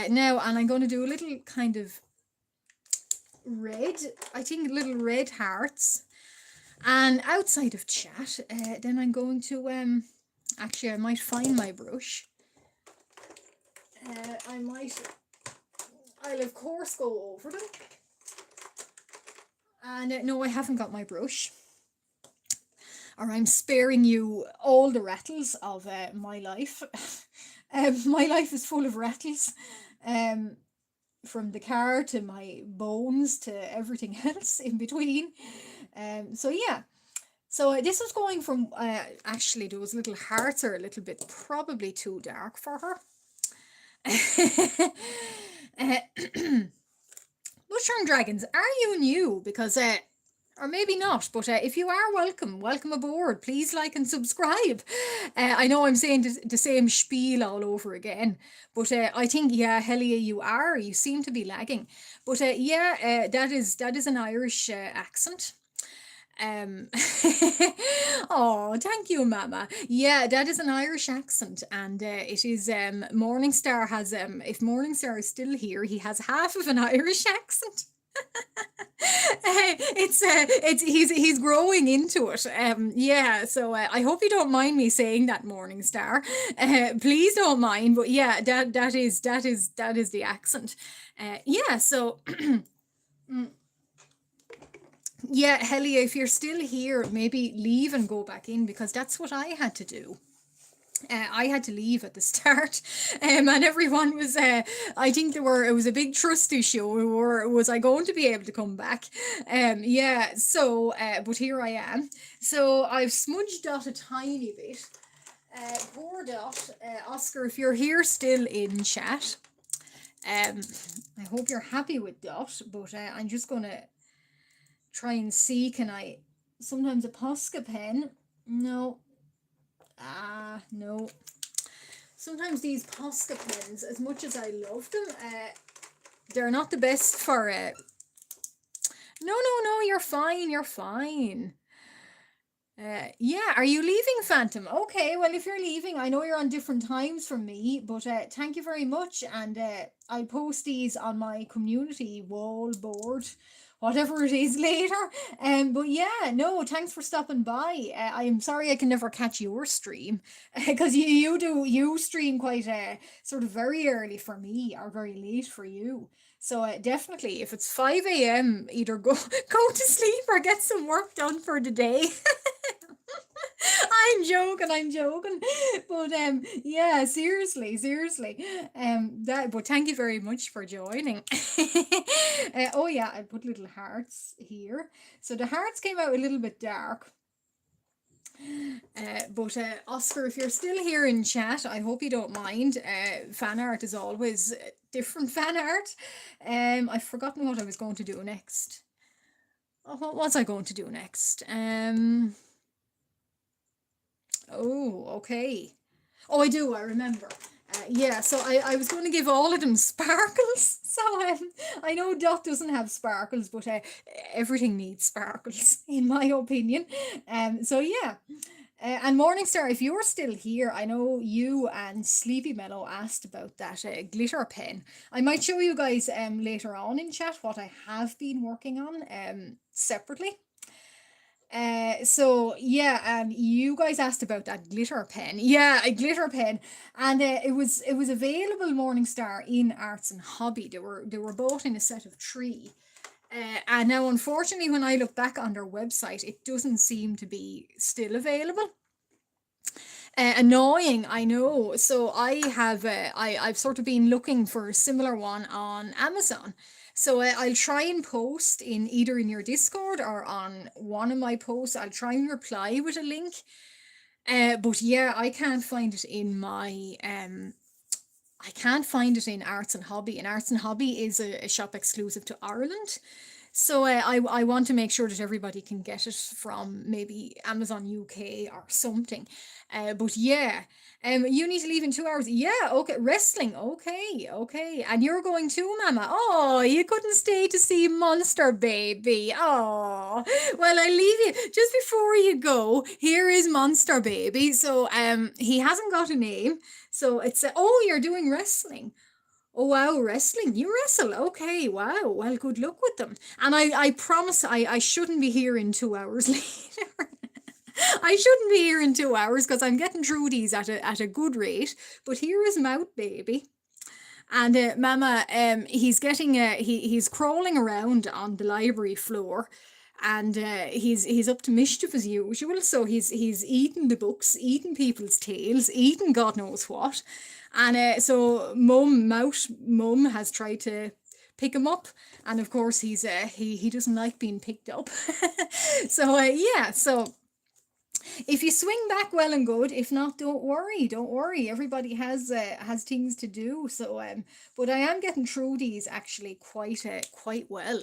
now, and I'm going to do a little kind of red. I think little red hearts. And outside of chat, then I'm going to actually I might find my brush. I'll of course go over them. And no, I haven't got my brush. Or I'm sparing you all the rattles of my life. My life is full of rattles. From the car to my bones to everything else in between. So yeah. So this was going from, actually those little hearts are a little bit probably too dark for her. Mushroom Dragons, are you new? Because, or maybe not, but if you are, welcome aboard. Please like and subscribe. I know I'm saying the same spiel all over again, but I think, yeah, Helia, you seem to be lagging. But yeah, that is an Irish accent. Oh, thank you, Mama. Yeah, that is an Irish accent, and it is Morningstar has if Morningstar is still here, he has half of an Irish accent. It's he's growing into it. Yeah, so I hope you don't mind me saying that, Morningstar. Please don't mind, but yeah, that is the accent. Yeah, so. Yeah, Helia, if you're still here, maybe leave and go back in, because that's what I had to do. I had to leave at the start, and everyone was. I think it was a big trust issue. Was I going to be able to come back? Yeah. So, but here I am. So I've smudged Dot a tiny bit. Poor Dot. Oscar, if you're here still in chat, I hope you're happy with Dot. But I'm just gonna try and see, can I, sometimes a Posca pen, no, no, sometimes these Posca pens, as much as I love them, they're not the best for, no, you're fine, yeah, are you leaving, Phantom? Okay, well, if you're leaving, I know you're on different times from me, but thank you very much, and I'll post these on my community wall board, whatever it is, later. But yeah, no, thanks for stopping by. I'm sorry I can never catch your stream, because you stream quite sort of very early for me, or very late for you. So definitely, if it's 5 a.m., either go to sleep or get some work done for the day. I'm joking. But yeah, seriously. That but thank you very much for joining. Oh yeah, I put little hearts here. So the hearts came out a little bit dark. But Oscar, if you're still here in chat, I hope you don't mind. Fan art is always different fan art. I've forgotten what I was going to do next. Oh, what was I going to do next? Oh, okay. Oh, I do. I remember. Yeah, so I was going to give all of them sparkles. So I know Dot doesn't have sparkles, but everything needs sparkles, in my opinion. So yeah. And Morningstar, if you're still here, I know you and Sleepy Mellow asked about that glitter pen. I might show you guys later on in chat what I have been working on separately. So yeah, you guys asked about that glitter pen. Yeah, a glitter pen, and it was available Morningstar in Arts and Hobby. They were both in a set of three. And now, unfortunately, when I look back on their website, it doesn't seem to be still available. Annoying, I know. So I've sort of been looking for a similar one on Amazon. So I'll try and post in either in your Discord or on one of my posts. I'll try and reply with a link. But yeah, I can't find it in Arts and Hobby. And Arts and Hobby is a shop exclusive to Ireland. So I want to make sure that everybody can get it from maybe Amazon UK or something. But yeah, you need to leave in 2 hours. Yeah, okay. Wrestling. Okay, okay. And you're going too, Mama. Oh, you couldn't stay to see Monster Baby. Oh, well, I leave you just before you go. Here is Monster Baby. So he hasn't got a name. So it's oh, you're doing wrestling. Oh wow, wrestling. You wrestle. Okay, wow. Well, good luck with them. And I promise I shouldn't be here in 2 hours later. I shouldn't be here in 2 hours because I'm getting through these at a good rate. But here is Mouth Baby. And Mama, he's getting he's crawling around on the library floor, and he's up to mischief as usual. So he's eating the books, eating people's tails, eating God knows what, and so Mum has tried to pick him up, and of course he doesn't like being picked up. So yeah, so if you swing back, well and good. If not, don't worry. Everybody has things to do. So but I am getting through these actually quite well.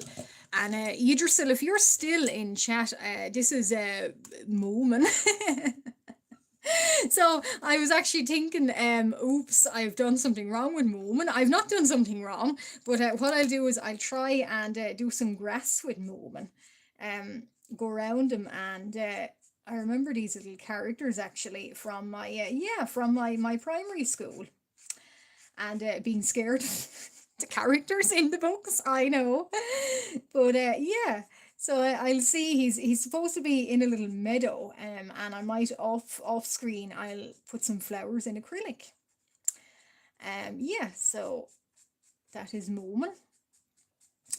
And Yggdrasil, if you're still in chat, this is Moomin. So I was actually thinking, oops, I've done something wrong with Moomin. I've not done something wrong, but what I'll do is I'll try and do some grass with Moomin. Go around him, and I remember these little characters actually from my my primary school, and being scared of the characters in the books. I know, but yeah. So I'll see he's supposed to be in a little meadow, and I might off screen I'll put some flowers in acrylic. Yeah, so that is Moomin,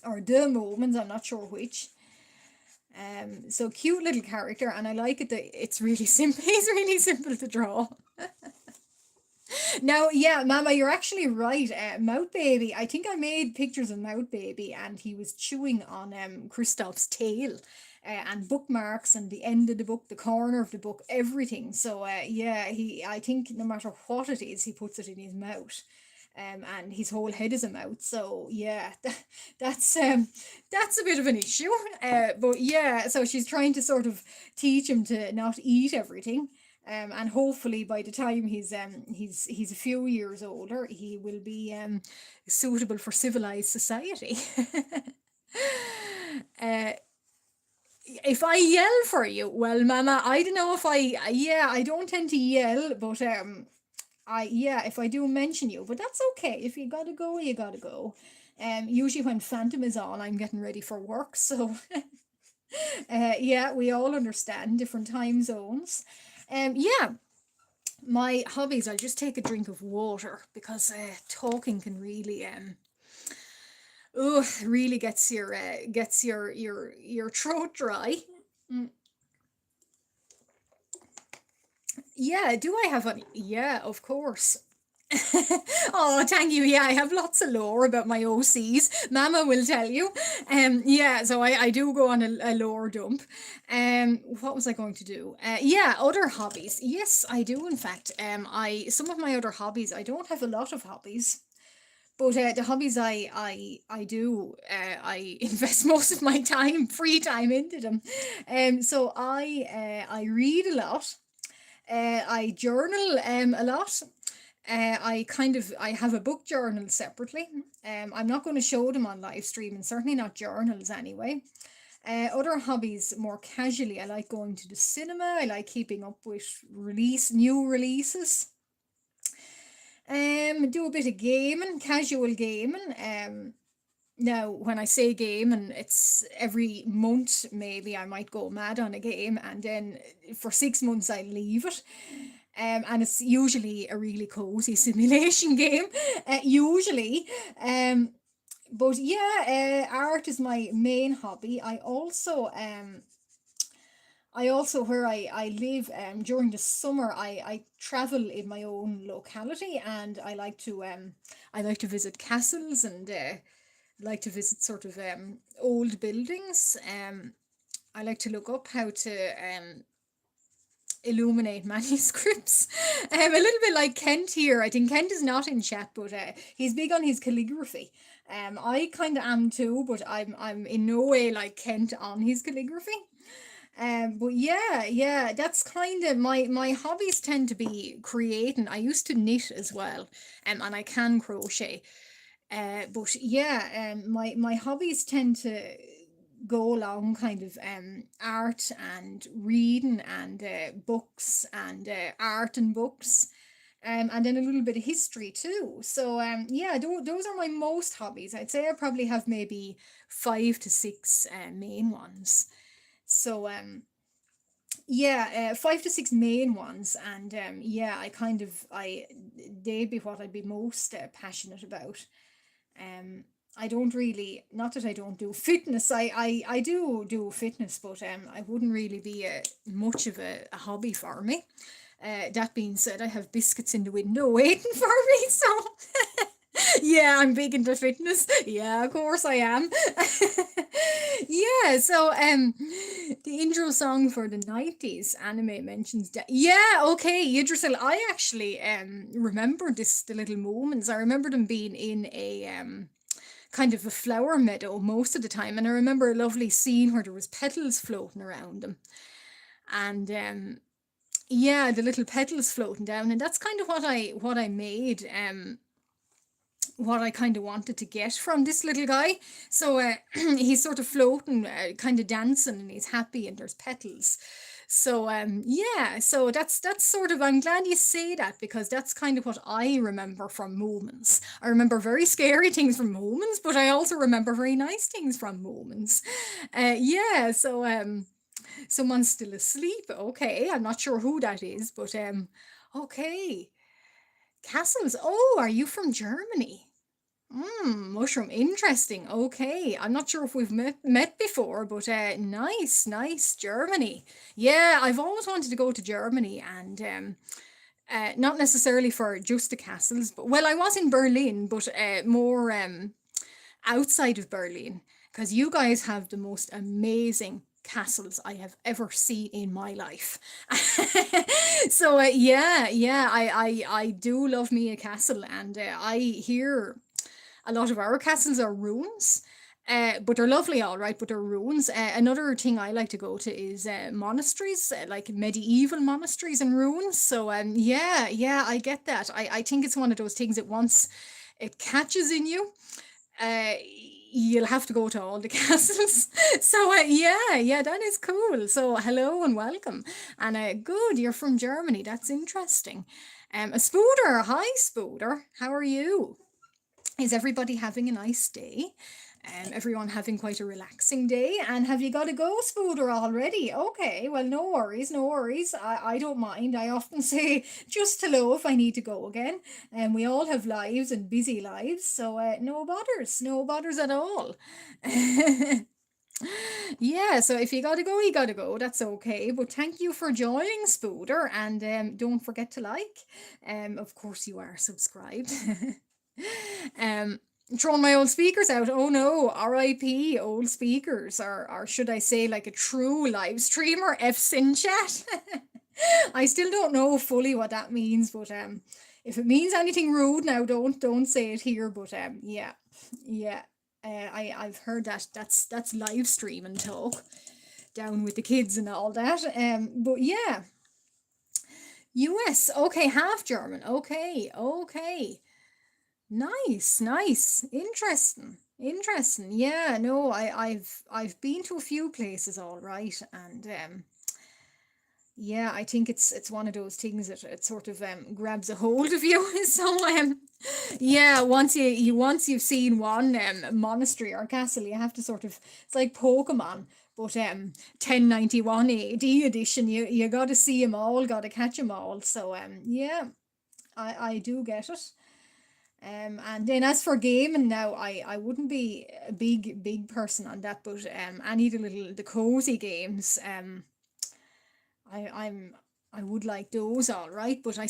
or the Moomins, I'm not sure which. So cute little character, and I like it that it's really simple. He's really simple to draw. Now, yeah, Mama, you're actually right. Mouth Baby. I think I made pictures of Mouth Baby, and he was chewing on Kristoff's tail, and bookmarks, and the end of the book, the corner of the book, everything. So yeah, I think no matter what it is, he puts it in his mouth. And his whole head is a mouth. So yeah, that's a bit of an issue. But yeah, so she's trying to sort of teach him to not eat everything. And hopefully by the time he's a few years older, he will be suitable for civilized society. uh, if I yell for you, well, Mama, I don't know if I don't tend to yell, but if I do mention you, but that's okay. If you gotta go, you gotta go. Usually when Phantom is on, I'm getting ready for work, so yeah, we all understand different time zones. Yeah, my hobbies. I'll just take a drink of water because talking can really really gets your throat dry. Mm. Yeah, do I have any? Yeah, of course. Oh, thank you. Yeah, I have lots of lore about my OCs. Mama will tell you. Yeah, so I do go on a lore dump. What was I going to do? Yeah, other hobbies. Yes, I do. In fact, I some of my other hobbies. I don't have a lot of hobbies. But the hobbies I do, I invest most of my time, free time into them. So I read a lot. I journal a lot. I have a book journal separately. I'm not going to show them on live stream, and certainly not journals anyway. Other hobbies, more casually, I like going to the cinema. I like keeping up with new releases. Do a bit of gaming, casual gaming. Now, when I say game, and it's every month, maybe I might go mad on a game, and then for 6 months I leave it. And it's usually a really cozy simulation game, usually. Um, but yeah, art is my main hobby. I also where I live during the summer I travel in my own locality, and I like to visit castles, and like to visit sort of old buildings. I like to look up how to illuminate manuscripts. A little bit like Kent here. I think Kent is not in chat, but he's big on his calligraphy. I kind of am too, but I'm in no way like Kent on his calligraphy. But yeah, yeah, that's kind of my hobbies tend to be creating. I used to knit as well, and I can crochet. But yeah, my hobbies tend to go along kind of art and reading and books and art and books. And then a little bit of history too. So yeah, those are my most hobbies. I'd say I probably have maybe 5 to 6 main ones. So yeah, 5 to 6 main ones, and yeah, they'd be what I'd be most passionate about. um I don't really, not that I don't do fitness. I do fitness, but I wouldn't really be much of a hobby for me. That being said, I have biscuits in the window waiting for me, so yeah, I'm big into fitness. Yeah, of course I am. Yeah, so the intro song for the 90s anime mentions that. Yeah, okay, Idrisil. I actually remember the little moments. I remember them being in a kind of a flower meadow most of the time, and I remember a lovely scene where there was petals floating around them. And yeah, the little petals floating down, and that's kind of what I made. What I kind of wanted to get from this little guy. So he's sort of floating, kind of dancing, and he's happy, and there's petals. So yeah, so that's sort of, I'm glad you say that, because that's kind of what I remember from moments. I remember very scary things from moments, but I also remember very nice things from moments. Yeah, so someone's still asleep. Okay, I'm not sure who that is, but okay. Castles. Oh, are you from Germany? Mushroom, interesting. Okay, I'm not sure if we've met before, but nice, nice. Germany. Yeah, I've always wanted to go to Germany, and not necessarily for just the castles, but well, I was in Berlin, but more outside of Berlin, because you guys have the most amazing castles I have ever seen in my life. So yeah, yeah, I do love me a castle, and I hear a lot of our castles are ruins. But they're lovely, all right, but they're ruins. Another thing I like to go to is monasteries, like medieval monasteries and ruins. So, yeah, yeah, I get that. I think it's one of those things that once it catches in you, uh, you'll have to go to all the castles. So, yeah, yeah, that is cool. So, hello and welcome. And good, you're from Germany. That's interesting. A Spooder, hi, Spooder. How are you? Is everybody having a nice day? Everyone having quite a relaxing day? And have you got a go, Spooder, already? Okay, well, no worries, no worries. I don't mind. I often say just hello if I need to go again. And we all have lives and busy lives, so no bothers, no bothers at all. Yeah, so if you gotta go, you gotta go. That's okay. But thank you for joining, Spooder, and don't forget to like. Of course you are subscribed. um, Throwing my old speakers out. Oh no, R.I.P. old speakers, or should I say, like a true live streamer, F Sin chat. I still don't know fully what that means, but if it means anything rude now, don't say it here. But yeah, yeah. I've heard that that's live streaming talk down with the kids and all that. But yeah, US. Okay, half German. Okay, okay. Nice, nice. Interesting. Interesting. Yeah, no, I've been to a few places all right, and yeah, I think it's one of those things that it sort of grabs a hold of you. So yeah, once you've seen one monastery or castle, you have to sort of, it's like Pokemon, but 1091 AD edition. You got to see them all, got to catch them all. So yeah, I do get it. And then as for gaming now, I wouldn't be a big person on that, but any of the cozy games, I I'm I would like those all right, but I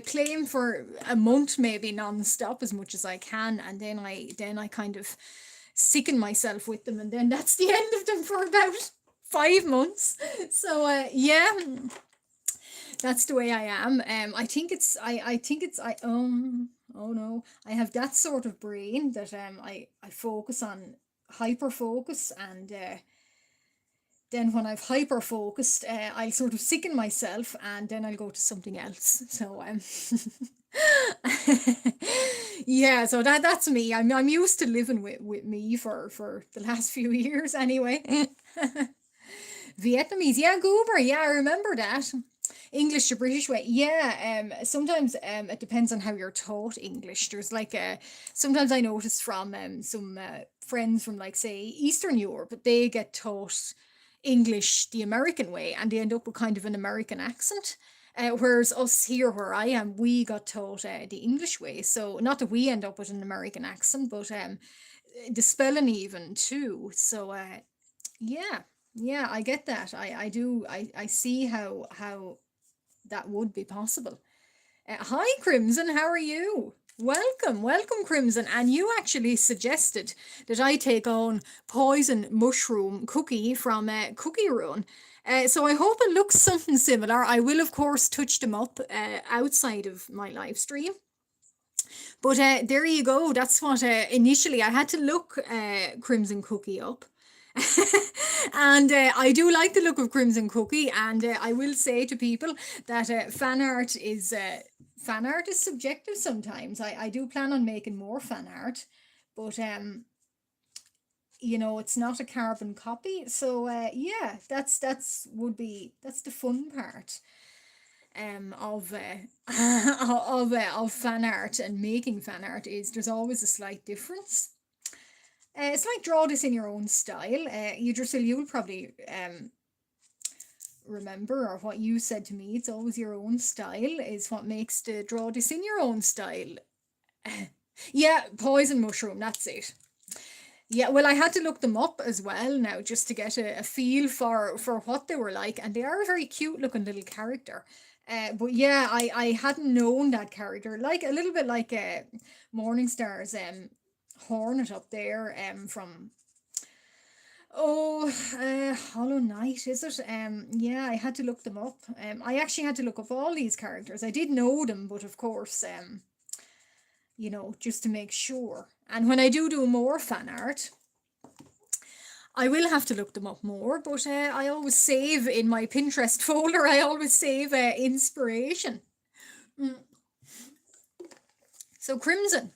play them for a month maybe non-stop as much as I can, and then I kind of sicken myself with them, and then that's the end of them for about 5 months. So yeah, that's the way I am. I think it's I oh no, I have that sort of brain that I focus on, hyper focus, and then when I've hyper focused, I'll sort of sicken myself, and then I'll go to something else. So yeah, so that's me. I'm used to living with me for the last few years anyway. Vietnamese, yeah, goober, yeah, I remember that. English the British way, yeah. Sometimes it depends on how you're taught English. There's like a sometimes I notice from some friends from, like, say, Eastern Europe, but they get taught English the American way, and they end up with kind of an American accent. Whereas us here where I am, we got taught the English way. So not that we end up with an American accent, but the spelling even too. So yeah, yeah, I get that. I do. I see how that would be possible. Hi, Crimson. How are you? Welcome, welcome, Crimson. And you actually suggested that I take on Poison Mushroom Cookie from Cookie Run. So I hope it looks something similar. I will, of course, touch them up outside of my live stream. But there you go. That's what initially I had to look Crimson Cookie up. And I do like the look of Crimson Cookie, and I will say to people that fan art is subjective sometimes. I do plan on making more fan art, but it's not a carbon copy. So yeah, that's the fun part of of fan art and making fan art, is there's always a slight difference. It's like draw this in your own style. You'll probably remember, or what you said to me. It's always your own style is what makes the draw this in your own style. Yeah, poison mushroom. That's it. Yeah, well, I had to look them up as well now just to get a feel for what they were like, and they are a very cute looking little character. But yeah, I hadn't known that character, like a little bit like Morningstar's Hornet up there from Hollow Knight, is it? Yeah, I had to look them up. I actually had to look up all these characters. I did know them, but of course, just to make sure. And when I do more fan art, I will have to look them up more, but I always save in my Pinterest folder, I always save inspiration. So, Crimson,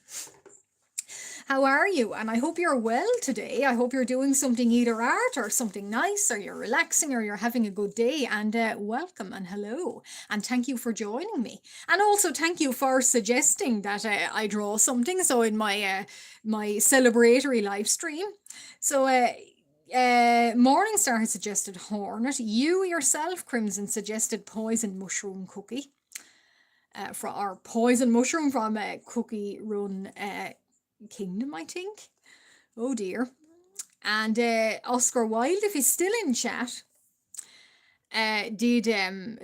how are you? And I hope you're well today. I hope you're doing something, either art or something nice, or you're relaxing, or you're having a good day. And welcome and hello. And thank you for joining me. And also thank you for suggesting that I draw something. So in my celebratory live stream. So Morningstar has suggested Hornet. You yourself, Crimson, suggested Poison Mushroom Cookie. For our Poison Mushroom from Cookie Run Kingdom, I think. Oh dear. And Oscar Wilde, if he's still in chat, did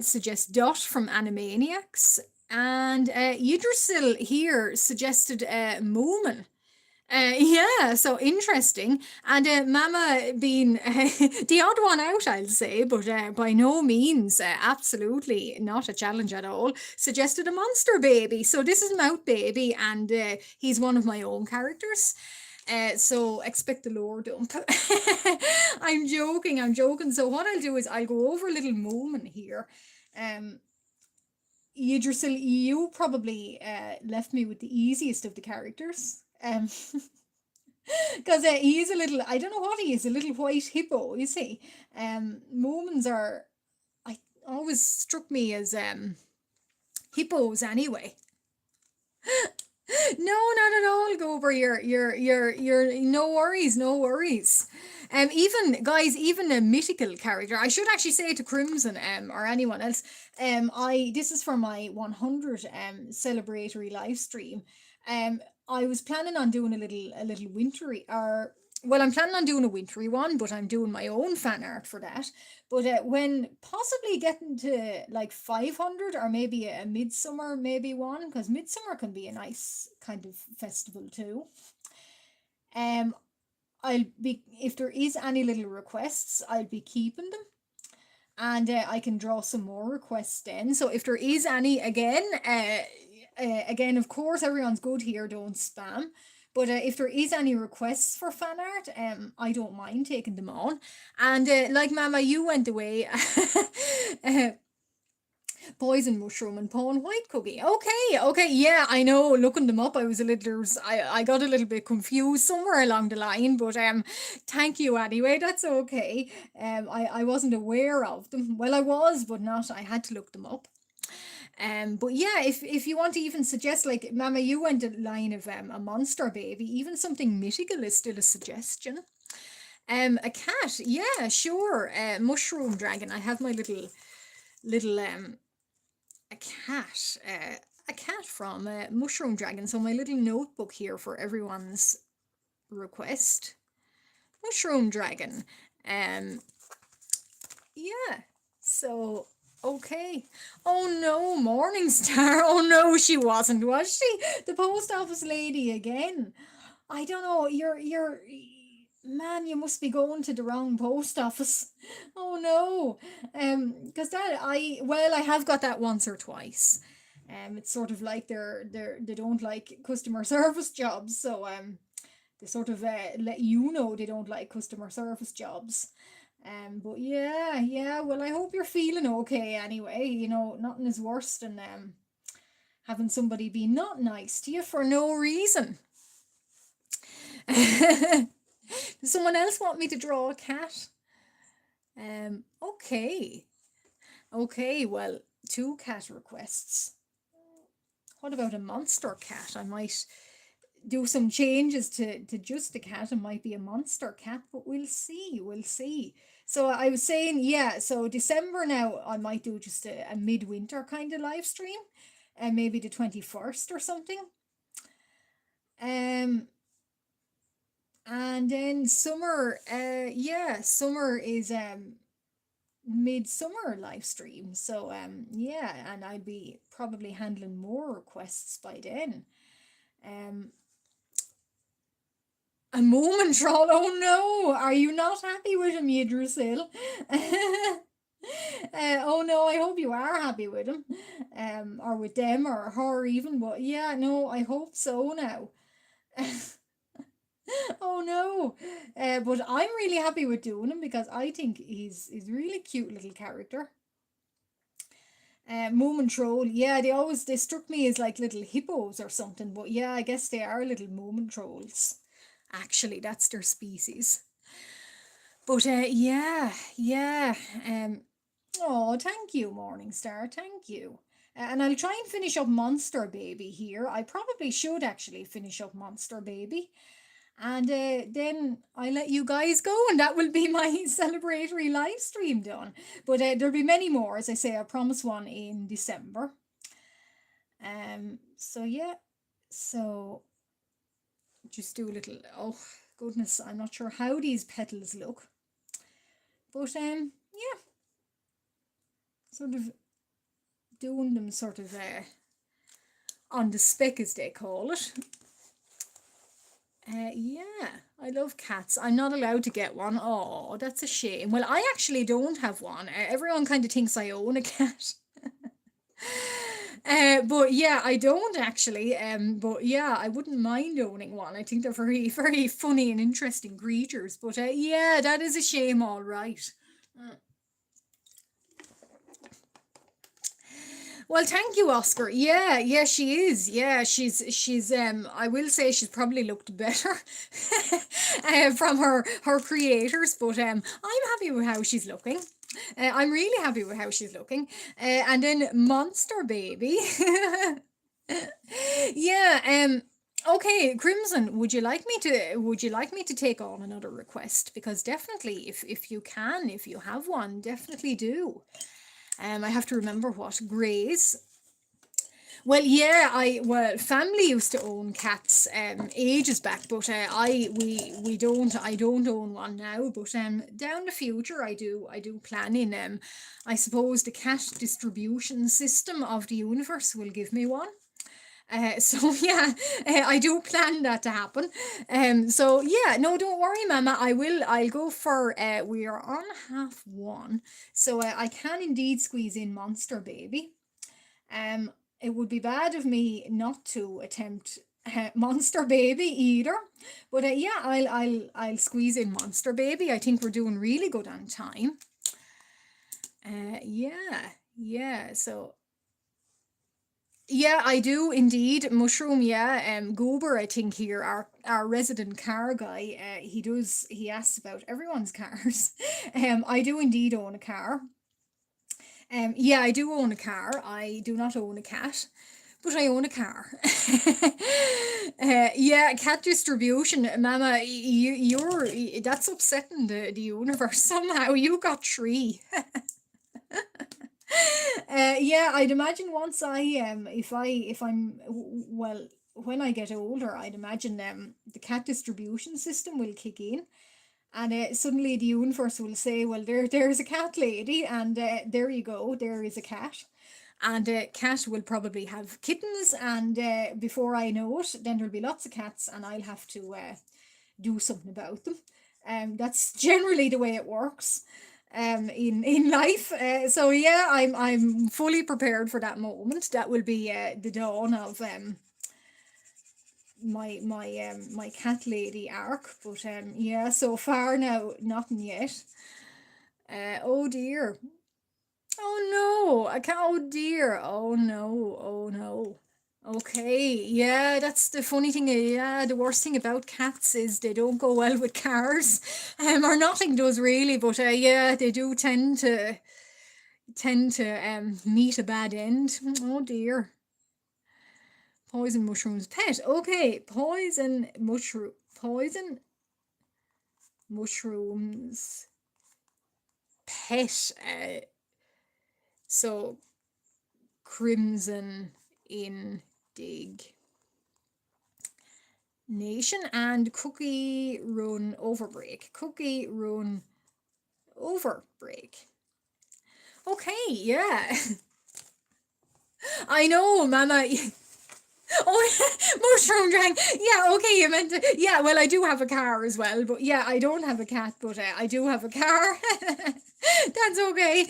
suggest Dot from Animaniacs. And Yggdrasil here suggested Moomin. Yeah, so interesting. And Mama being the odd one out, I'll say, but by no means, absolutely not a challenge at all, suggested a monster baby. So this is Mouth Baby, and he's one of my own characters. So expect the lore dump. I'm joking, I'm joking. So what I'll do is I'll go over a little moment here. Yggdrasil, you probably left me with the easiest of the characters. Because he is a little, I don't know what he is, a little white hippo, you see. Moments are, I always struck me as hippos anyway. No, not at all, Gober. You're no worries, no worries. Even guys, even a mythical character. I should actually say to Crimson, or anyone else, this is for my 100 celebratory live stream. I was planning on doing a little wintry, or well, I'm planning on doing a wintry one, but I'm doing my own fan art for that. But when possibly getting to like 500, or maybe a midsummer, maybe one, because midsummer can be a nice kind of festival too. I'll be, if there is any little requests, I'll be keeping them, and I can draw some more requests then. So if there is any, again, of course, everyone's good here, don't spam. But if there is any requests for fan art, I don't mind taking them on. And like Mama, you went away. Poison mushroom and pawn white cookie. Okay, yeah, I know. Looking them up, I was a little, I got a little bit confused somewhere along the line. But thank you anyway. That's okay. I wasn't aware of them. Well, I was, but not. I had to look them up. But yeah, if you want to even suggest, like Mama, you went a line of a monster baby, even something mythical is still a suggestion. A cat, yeah, sure. Mushroom dragon. I have my little a cat from Mushroom Dragon. So my little notebook here for everyone's request. Mushroom Dragon. Yeah. So okay. Oh no, Morningstar. Oh no, she wasn't, was she? The post office lady again. I don't know. You're man, you must be going to the wrong post office. Oh no. Because I have got that once or twice. It's sort of like they don't like customer service jobs, so they sort of let you know they don't like customer service jobs. But yeah. Well, I hope you're feeling okay anyway. You know, nothing is worse than having somebody be not nice to you for no reason. Does someone else want me to draw a cat? Okay. Okay, well, 2 cat requests. What about a monster cat? I might do some changes to just the cat. It might be a monster cat, but we'll see. So I was saying, yeah, so December now, I might do just a midwinter kind of live stream, and maybe the 21st or something. And then summer, summer is midsummer live stream. So yeah, and I'd be probably handling more requests by then. A moment troll. Oh no, are you not happy with him, Yggdrasil? Oh no, I hope you are happy with him, or with them, or her even. But yeah, no, I hope so now. Oh no, but I'm really happy with doing him because I think he's really cute little character. Moomin troll, yeah, they struck me as like little hippos or something, but yeah, I guess they are little Moomin trolls. Actually, that's their species. But yeah. Oh, thank you, Morningstar, thank you. And I'll try and finish up Monster Baby here. I probably should actually finish up Monster Baby. And then I let you guys go, and that will be my celebratory live stream done. But there'll be many more, as I say. I promise one in December. So yeah, so just do a little. Oh goodness, I'm not sure how these petals look. But yeah, sort of doing them sort of on the spec, as they call it. Yeah, I love cats. I'm not allowed to get one. Oh, that's a shame. Well, I actually don't have one. Everyone kind of thinks I own a cat. But yeah, I don't actually. But yeah, I wouldn't mind owning one. I think they're very, very funny and interesting creatures. But yeah, that is a shame, all right. Well, thank you, Oscar. Yeah, yeah, she is. Yeah, she's I will say she's probably looked better from her creators, but I'm happy with how she's looking. I'm really happy with how she's looking. And then Monster Baby. Yeah, okay, Crimson, would you like me to take on another request? Because definitely if you can, if you have one, definitely do. I have to remember what. Grays. Well, yeah, family used to own cats ages back, but I don't own one now. But down the future, I do plan in I suppose the cat distribution system of the universe will give me one. So yeah, I do plan that to happen. So yeah, no, don't worry, Mama. I'll go for. We are on half one, so I can indeed squeeze in Monster Baby. Um, it would be bad of me not to attempt Monster Baby either. But yeah, I'll squeeze in Monster Baby. I think we're doing really good on time. Yeah, yeah. So yeah, I do indeed. Mushroom, yeah. Goober, I think here, our resident car guy, he asks about everyone's cars. I do indeed own a car. Yeah, I do own a car. I do not own a cat, but I own a car. Yeah, cat distribution, Mama. That's upsetting the universe somehow. You got three. Yeah, I'd imagine once if I'm well, when I get older, I'd imagine the cat distribution system will kick in, and suddenly the universe will say, well, there's a cat lady, and there you go, there is a cat. And cat will probably have kittens, and before I know it, then there'll be lots of cats, and I'll have to do something about them. That's generally the way it works in life. So yeah, I'm fully prepared for that moment. That will be the dawn of my cat lady arc. But yeah, so far now, nothing yet. Oh dear. Oh no, I can't. Oh dear. Oh no. Oh no. Okay, yeah, that's the funny thing. Yeah, the worst thing about cats is they don't go well with cars, or nothing does really. But yeah, they do tend to meet a bad end. Oh dear. Poison mushrooms pet. Okay, poison mushrooms pet. So Crimson Indignation and Cookie Run Overbreak. Cookie Run Overbreak. Okay, yeah. I know, Mama. Oh, mushroom drink. Yeah, okay, you meant to. Yeah, well, I do have a car as well, but yeah, I don't have a cat, but I do have a car. That's okay.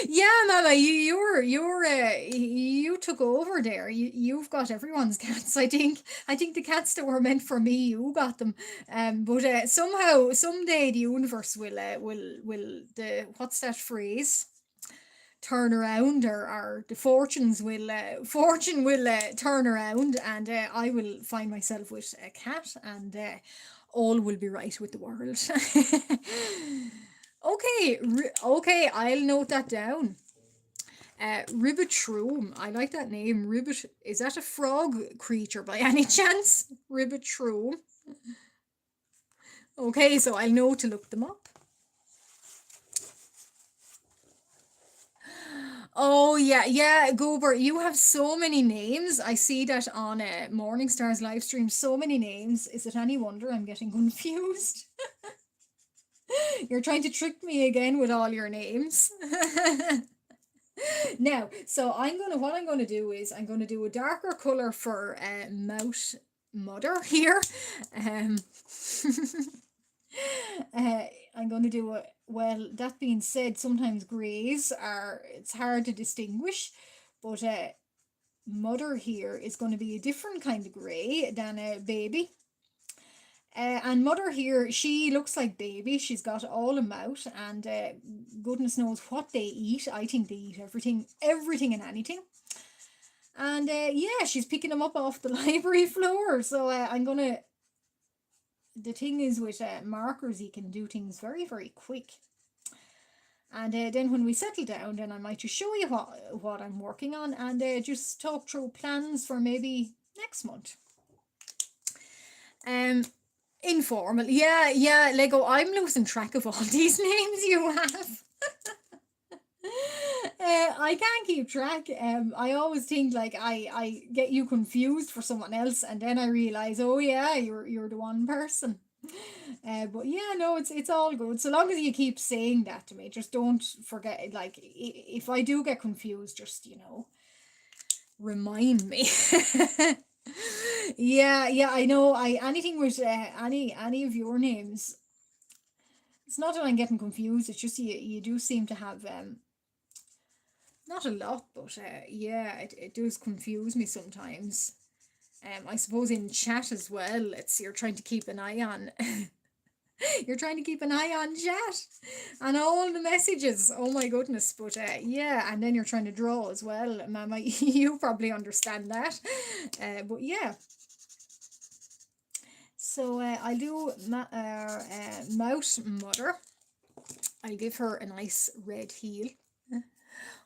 Yeah, Mama, you took over there. You've got everyone's cats. I think the cats that were meant for me, you got them. But somehow, someday, the universe will the what's that phrase? Turn around, or the fortune will turn around, and I will find myself with a cat, and all will be right with the world. Okay, okay, I'll note that down. Ribbit I like that name. Ribbit, is that a frog creature by any chance? Ribbit. Okay, so I'll know to look them up. Oh yeah, yeah, Goober, you have so many names. I see that on Morningstar's live stream. So many names. Is it any wonder I'm getting confused? You're trying to trick me again with all your names. Now, so what I'm gonna do is I'm gonna do a darker color for Mouse Mother here. Um, uh, I'm gonna do a, well, that being said, sometimes greys are, it's hard to distinguish, but Mother here is going to be a different kind of grey than a Baby. And Mother here, she looks like Baby. She's got all a mouth, and goodness knows what they eat. I think they eat everything, everything and anything. And yeah, she's picking them up off the library floor. So I'm gonna. The thing is with markers, you can do things very, very quick. And then when we settle down, then I might just show you what I'm working on, and just talk through plans for maybe next month. Informal. Yeah, yeah, Lego, I'm losing track of all these names you have. I can't keep track. I always think like I get you confused for someone else, and then I realize, oh yeah, you're the one person. But yeah, no, it's all good. So long as you keep saying that to me, just don't forget. Like if I do get confused, just remind me. Yeah, yeah, I know. I anything with any of your names. It's not that I'm getting confused. It's just you do seem to have not a lot, but yeah, it does confuse me sometimes. I suppose in chat as well. You're trying to keep an eye on. You're trying to keep an eye on chat and all the messages. Oh my goodness! But yeah, and then you're trying to draw as well, Mama. You probably understand that. But yeah. So I'll do Mouse Mother. I'll give her a nice red heel.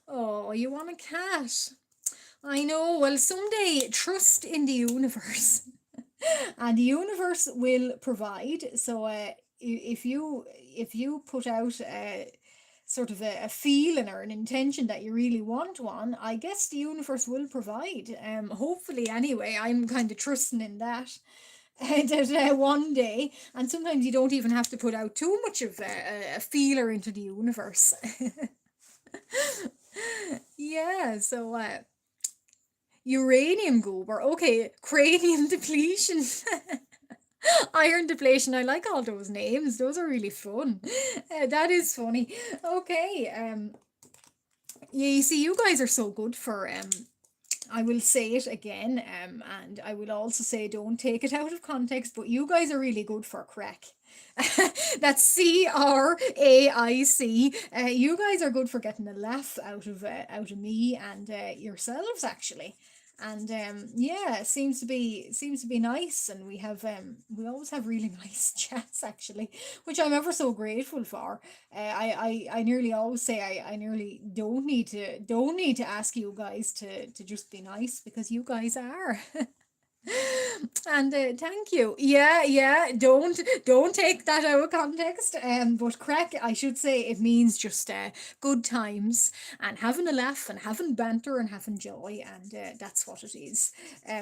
Oh, you want a cat? I know. Well, someday trust in the universe, and the universe will provide. So, if you put out sort of a feeling or an intention that you really want one, I guess the universe will provide. Hopefully, anyway. I'm kind of trusting in that. That one day, and sometimes you don't even have to put out too much of a feeler into the universe. Yeah, so uranium goober. Okay, cranium depletion. Iron depletion. I like all those names. Those are really fun. That is funny. Okay. Yeah, you see, you guys are so good for I will say it again, and I will also say don't take it out of context, but you guys are really good for crack. That's CRAIC. You guys are good for getting a laugh out of me and yourselves actually. And yeah, seems to be nice, and we always have really nice chats actually, which I'm ever so grateful for. I nearly always say I nearly don't need to ask you guys to just be nice, because you guys are. And thank you. Yeah, yeah. Don't take that out of context. But crack, I should say, it means just good times and having a laugh and having banter and having joy, and that's what it is.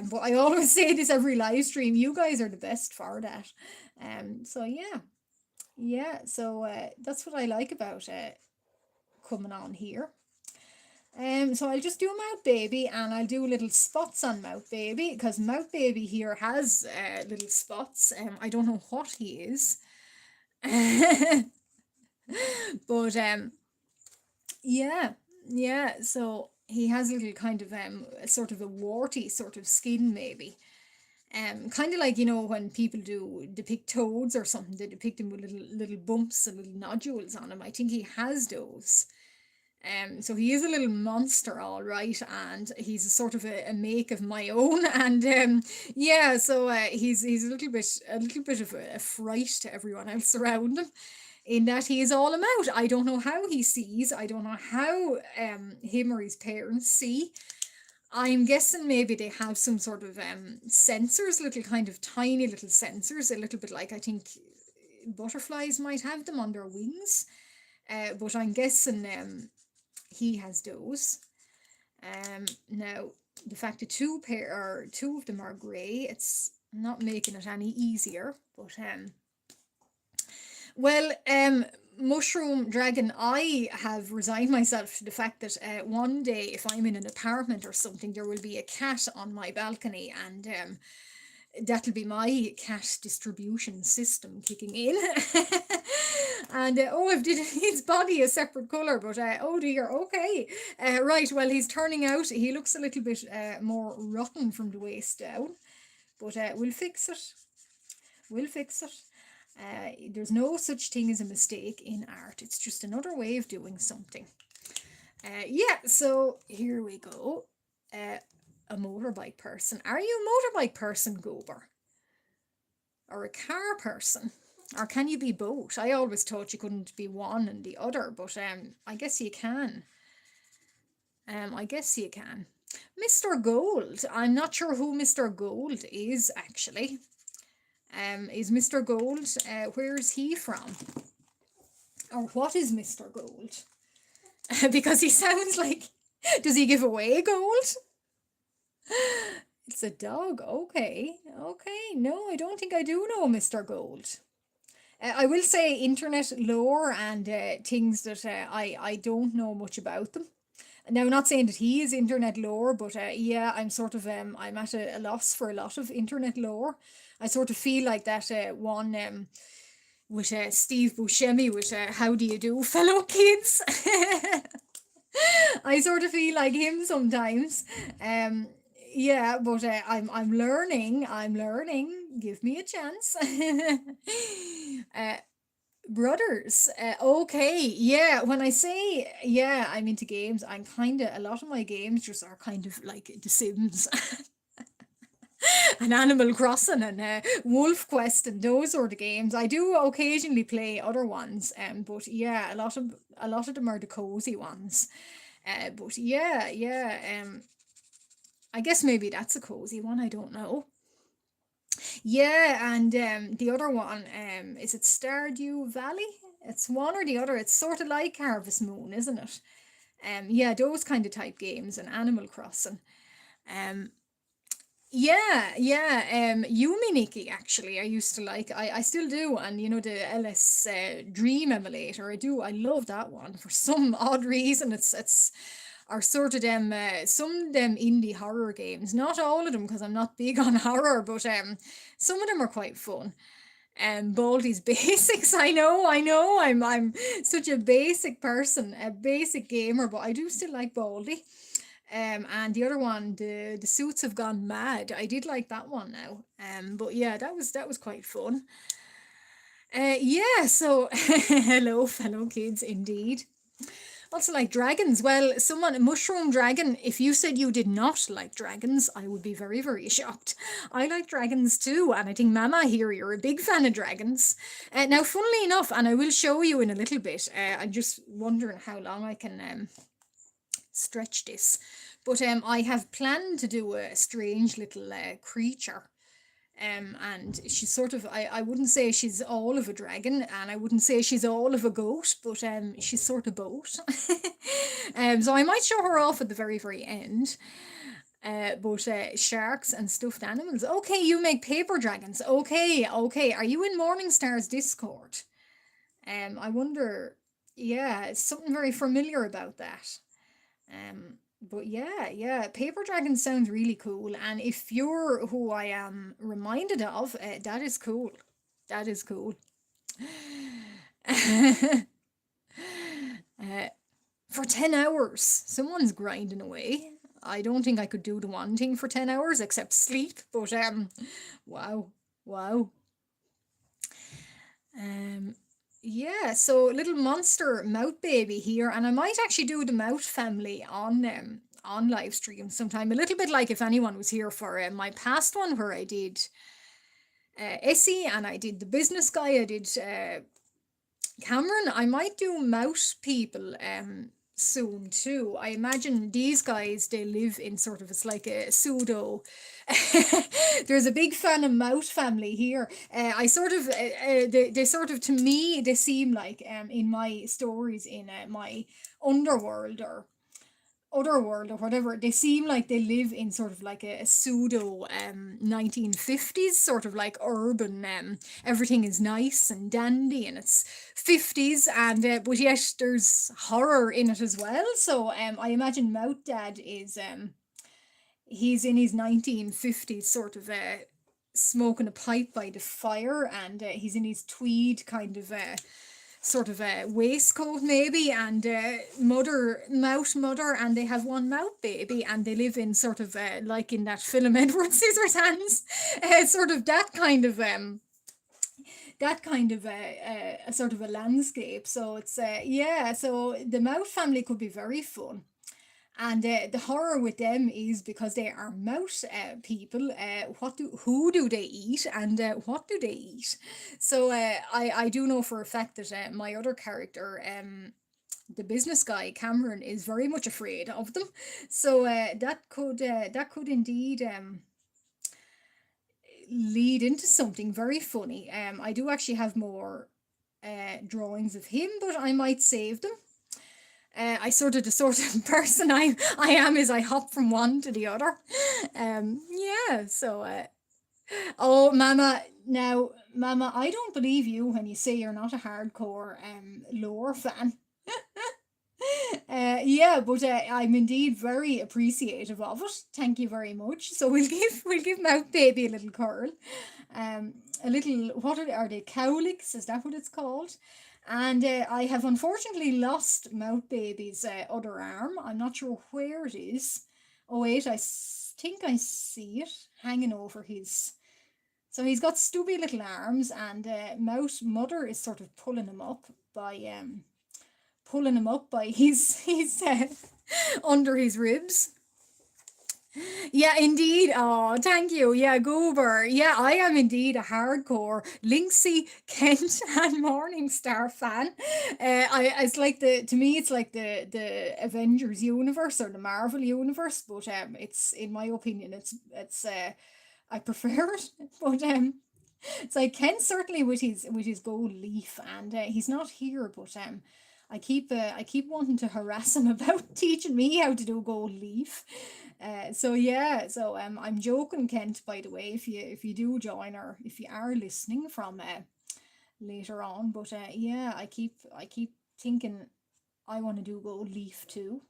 But I always say this every live stream. You guys are the best for that. So yeah, yeah. So that's what I like about coming on here. So I'll just do Mouth Baby, and I'll do little spots on Mouth Baby, because Mouth Baby here has little spots. I don't know what he is. But yeah, yeah. So he has a little kind of sort of a warty sort of skin maybe. Kind of like when people do depict toads or something, they depict him with little bumps and little nodules on him. I think he has those. So he is a little monster, all right, and he's a sort of a make of my own, and yeah, so he's a little bit of a fright to everyone else around him, in that he is all about. I don't know how he sees. I don't know how him or his parents see. I'm guessing maybe they have some sort of sensors, little kind of tiny little sensors, a little bit like I think butterflies might have them on their wings. But I'm guessing He has those. Now the fact that two of them are grey, it's not making it any easier. But well, Mushroom Dragon, I have resigned myself to the fact that one day, if I'm in an apartment or something, there will be a cat on my balcony, and that'll be my cat distribution system kicking in. And oh, I've did his body a separate colour, but oh dear, okay. Right, well, he's turning out, he looks a little bit more rotten from the waist down, but we'll fix it. We'll fix it. There's no such thing as a mistake in art. It's just another way of doing something. Yeah, so here we go. A motorbike person. Are you a motorbike person, Gober? Or a car person? Or can you be both? I always thought you couldn't be one and the other, but I guess you can. I guess you can. Mr. Gold. I'm not sure who Mr. Gold is, actually. Is Mr. Gold, where is he from? Or what is Mr. Gold? Because he sounds like, does he give away gold? It's a dog, okay, okay. No, I don't think I do know Mr. Gold. I will say internet lore and things that I don't know much about them. Now, I'm not saying that he is internet lore, but yeah, I'm sort of I'm at a loss for a lot of internet lore. I sort of feel like that one with Steve Buscemi with "How do you do, fellow kids?" I sort of feel like him sometimes. Yeah, but I'm learning. I'm learning. Give me a chance. Brothers, okay, yeah. When I say yeah, I'm into games. I'm kind of, a lot of my games just are kind of like The Sims and Animal Crossing and Wolf Quest and those sort of games. I do occasionally play other ones, but yeah, a lot of them are the cozy ones. But yeah, yeah. I guess maybe that's a cozy one. I don't know. Yeah, and the other one, is it Stardew Valley? It's one or the other. It's sort of like Harvest Moon, isn't it? Yeah, those kind of type games and Animal Crossing. Um, yeah, yeah. Yumi Nikki, actually, I used to like. I still do, and you know the LS Dream Emulator. I do. I love that one for some odd reason. It's are sort of them some of them indie horror games. Not all of them, because I'm not big on horror, but some of them are quite fun. Baldy's Basics. I know. I'm such a basic person, a basic gamer, but I do still like Baldy. And the other one, the suits have gone mad. I did like that one now. But yeah, that was quite fun. Yeah. So hello, fellow kids. Indeed. Also like dragons. Well, someone, Mushroom Dragon, if you said you did not like dragons, I would be very, very shocked. I like dragons too, and I think Mama here, you're a big fan of dragons. Now, funnily enough, and I will show you in a little bit, I'm just wondering how long I can stretch this. But I have planned to do a strange little creature. And she's sort of, I wouldn't say she's all of a dragon, and I wouldn't say she's all of a goat, but she's sort of both. So I might show her off at the very, very end. But sharks and stuffed animals. Okay, you make paper dragons. Okay, okay. Are you in Morningstar's Discord? I wonder. Yeah, it's something very familiar about that. But yeah, yeah, paper dragon sounds really cool. And if you're who I am reminded of, that is cool. That is cool. For 10 hours, someone's grinding away. I don't think I could do the one thing for 10 hours except sleep, but wow, wow. Yeah, so little monster mouth baby here, and I might actually do the mouth family on live stream sometime. A little bit like if anyone was here for my past one where I did Essie and I did the business guy, I did Cameron. I might do mouse people soon too. I imagine these guys, they live in sort of, it's like a pseudo. There's a big fan of Mout family here. I sort of, they sort of, to me, they seem like, in my stories in my underworld or other world or whatever, they seem like they live in sort of like a pseudo 1950s sort of like urban, everything is nice and dandy and it's 50s, and but yet there's horror in it as well. So I imagine Mouth Dad is he's in his 1950s sort of smoking a pipe by the fire, and he's in his tweed kind of sort of a waistcoat maybe, and mother, and they have one mouth baby, and they live in sort of like in that film Edward Scissorhands, sort of that kind of a sort of a landscape. So it's yeah, so the Mouth family could be very fun. And the horror with them is because they are mouse people. Who do they eat, and what do they eat? So I do know for a fact that my other character, the business guy Cameron, is very much afraid of them. So that could indeed lead into something very funny. I do actually have more drawings of him, but I might save them. I sort of, the sort of person I am is I hop from one to the other. Yeah, so oh Mama, now Mama, I don't believe you when you say you're not a hardcore lore fan. Yeah, but I'm indeed very appreciative of it. Thank you very much. So we'll give Mouth Baby a little curl, a little, what are they, cowlicks? Is that what it's called? And I have unfortunately lost Mouth Baby's other arm. I'm not sure where it is. Oh wait, think I see it hanging over his. So he's got stubby little arms, and Mouse Mother is sort of pulling him up by his under his ribs. Yeah, indeed. Oh, thank you. Yeah, Goober. Yeah, I am indeed a hardcore Linksy, Kent, and Morningstar fan. It's like to me, it's like the Avengers universe or the Marvel universe, but it's, in my opinion, it's I prefer it, but it's like Ken certainly with his gold leaf, and he's not here, but I keep wanting to harass him about teaching me how to do gold leaf. So yeah, so I'm joking, Kent. By the way, if you do join, or if you are listening from later on, but yeah, I keep thinking I want to do gold leaf too.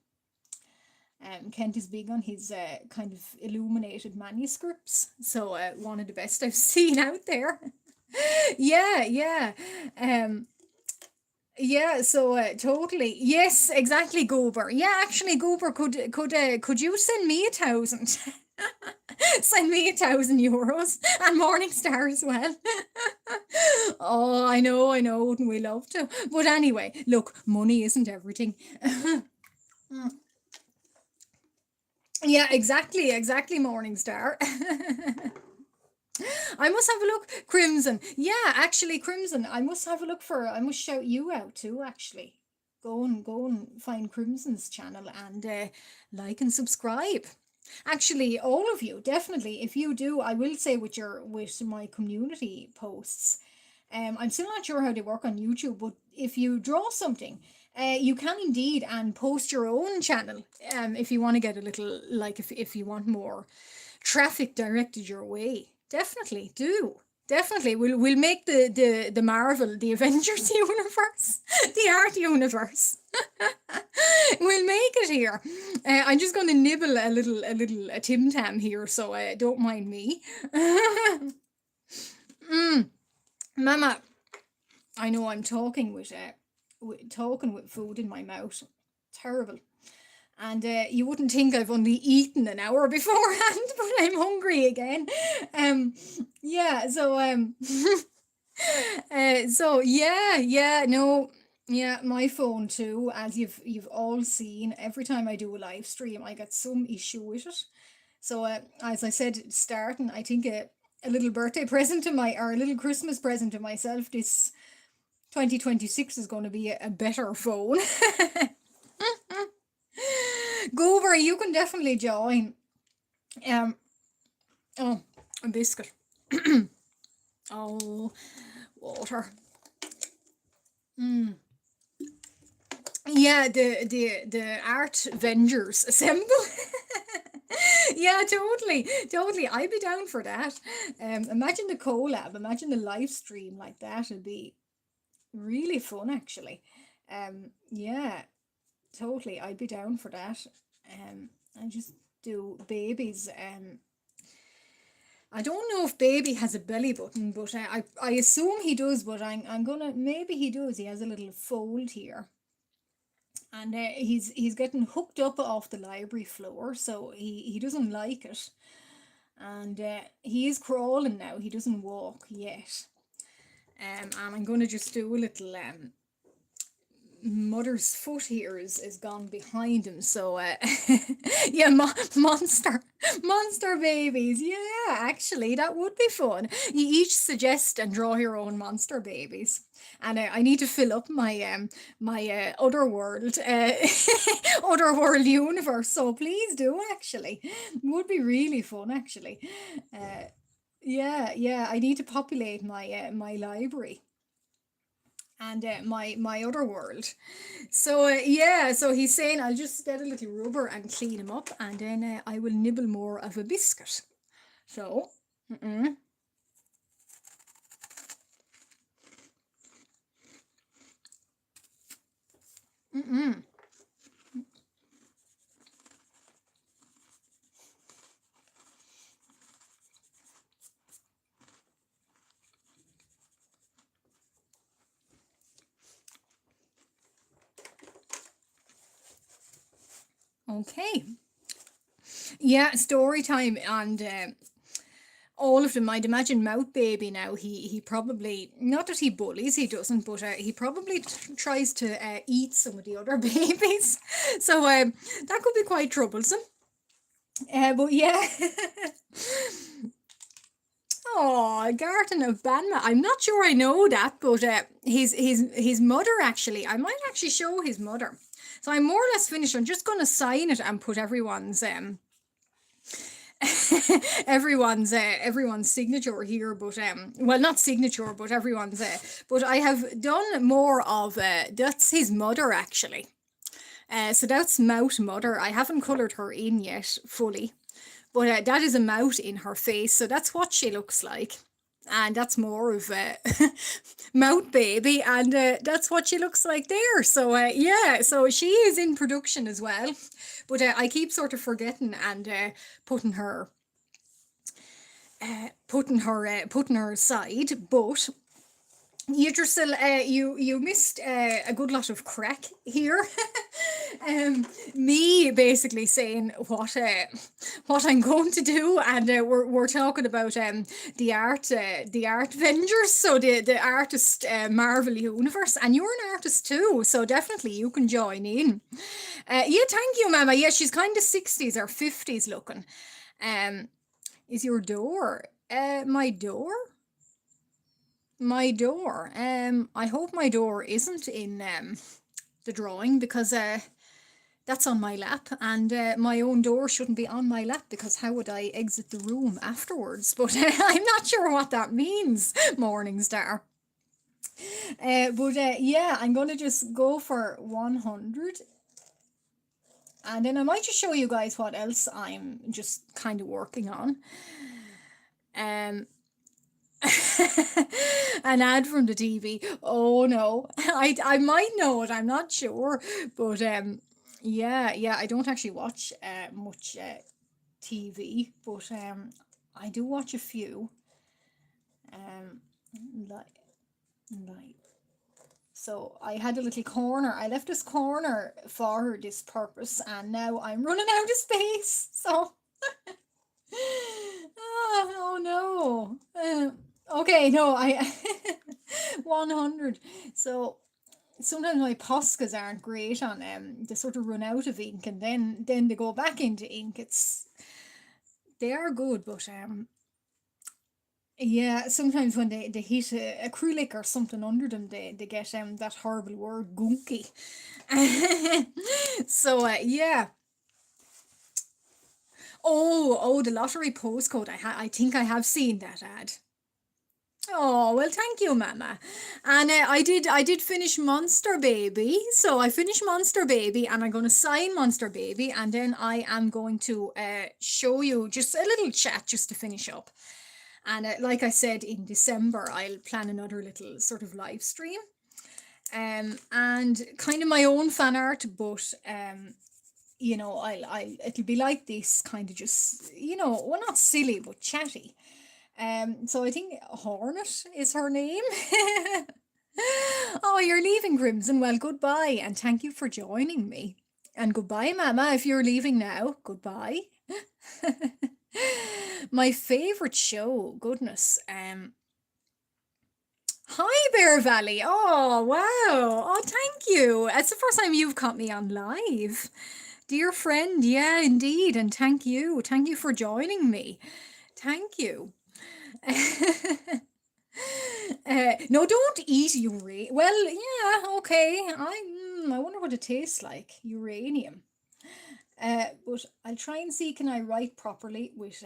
Kent is big on his kind of illuminated manuscripts, so one of the best I've seen out there. Yeah, yeah. Um, yeah, so totally. Yes, exactly, Goober. Yeah, actually, Goober, could you send me 1,000? Send me 1,000 euros and Morningstar as well. Oh, I know, wouldn't we love to? But anyway, look, money isn't everything. Yeah, exactly, Morningstar. I must have a look. Crimson. Yeah, actually, Crimson. I must shout you out too, actually. Go and find Crimson's channel, and like and subscribe. Actually, all of you, definitely. If you do, I will say with my community posts. I'm still not sure how they work on YouTube, but if you draw something, you can indeed and post your own channel. If you want to get a little, like, if you want more traffic directed your way, definitely do. Definitely, we'll make the Marvel, the Avengers universe, the art universe. We'll make it here. I'm just going to nibble a Tim Tam here, so don't mind me. Mama, I know I'm talking with food in my mouth. Terrible. And you wouldn't think I've only eaten an hour beforehand, but I'm hungry again. Yeah, so yeah, no, yeah, my phone too, as you've all seen. Every time I do a live stream, I get some issue with it. So as I said, starting, I think a little birthday present to or a little Christmas present to myself. This 2026 is going to be a better phone. Goober, you can definitely join. Um, oh, a biscuit. Oh, water. Mm. Yeah, the Art Vengers assemble. Yeah, totally, totally. I'd be down for that. Imagine the collab. Imagine the live stream like that. It'd be really fun, actually. Yeah, totally. I'd be down for that. I just do babies. I don't know if baby has a belly button, but I assume he does. But I'm gonna maybe he does. He has a little fold here, and he's getting hooked up off the library floor, so he doesn't like it, and he is crawling now. He doesn't walk yet, and I'm gonna just do a little mother's foot here is gone behind him, so yeah, monster babies, yeah, actually that would be fun. You each suggest and draw your own monster babies, and I need to fill up my other world other world universe, so please do, actually. Would be really fun, actually. uh yeah, I need to populate my library and my other world. So yeah, so he's saying I'll just get a little rubber and clean him up, and then I will nibble more of a biscuit. So, mm-mm, mm-mm. Okay. Yeah, story time, and all of them. I'd imagine Mouth Baby now. He probably, not that he bullies, he doesn't, but he probably tries to eat some of the other babies. So that could be quite troublesome. But yeah. Oh, Garden of Banma. I'm not sure I know that, but his mother, actually. I might actually show his mother. So I'm more or less finished. I'm just gonna sign it and put everyone's everyone's signature here, but well, not signature, but everyone's but I have done more of that's his mother, actually. So that's Mout Mother. I haven't coloured her in yet fully, but that is a mouth in her face, so that's what she looks like. And that's more of a mouth baby, and that's what she looks like there. So yeah, so she is in production as well, but I keep sort of forgetting and putting her aside. But you missed a good lot of crack here. Me basically saying what I'm going to do, and we're talking about the art Vengers, so the artist Marvel universe, and you're an artist too, so definitely you can join in. Yeah, thank you, Mama. Yeah, she's kind of 60s or 50s looking. Um, is your door? My door? My door. I hope my door isn't in the drawing, because that's on my lap, and my own door shouldn't be on my lap, because how would I exit the room afterwards? But I'm not sure what that means, Morning Star. But yeah, I'm gonna just go for 100, and then I might just show you guys what else I'm just kind of working on. Um, an ad from the TV. Oh no, I might know it. I'm not sure, but yeah. I don't actually watch much TV, but I do watch a few. Um, like like so I had a little corner. I left this corner for this purpose, and now I'm running out of space. So oh no. Okay, no, I 100. So sometimes my Poscas aren't great on they sort of run out of ink, and then they go back into ink. They are good, but yeah, sometimes when they hit acrylic or something under them, they get that horrible word gunky. So yeah. Oh, the lottery postcode. I think I have seen that ad. Oh, well, thank you, Mama. And I did finish Monster Baby. So I finished Monster Baby, and I'm going to sign Monster Baby, and then I am going to show you just a little chat just to finish up. And like I said, in December, I'll plan another little sort of live stream. And kind of my own fan art, but it'll be like this, kind of just, well, not silly, but chatty. So I think Hornet is her name. Oh, you're leaving, Crimson. Well, goodbye, and thank you for joining me. And goodbye, Mama, if you're leaving now. Goodbye. My favorite show, goodness. Hi, Bear Valley. Oh, wow. Oh, thank you. It's the first time you've caught me on live. Dear friend, yeah, indeed. And thank you. Thank you for joining me. Thank you. No, don't eat uranium. Well, yeah, okay. I wonder what it tastes like. Uranium. But I'll try and see, can I write properly with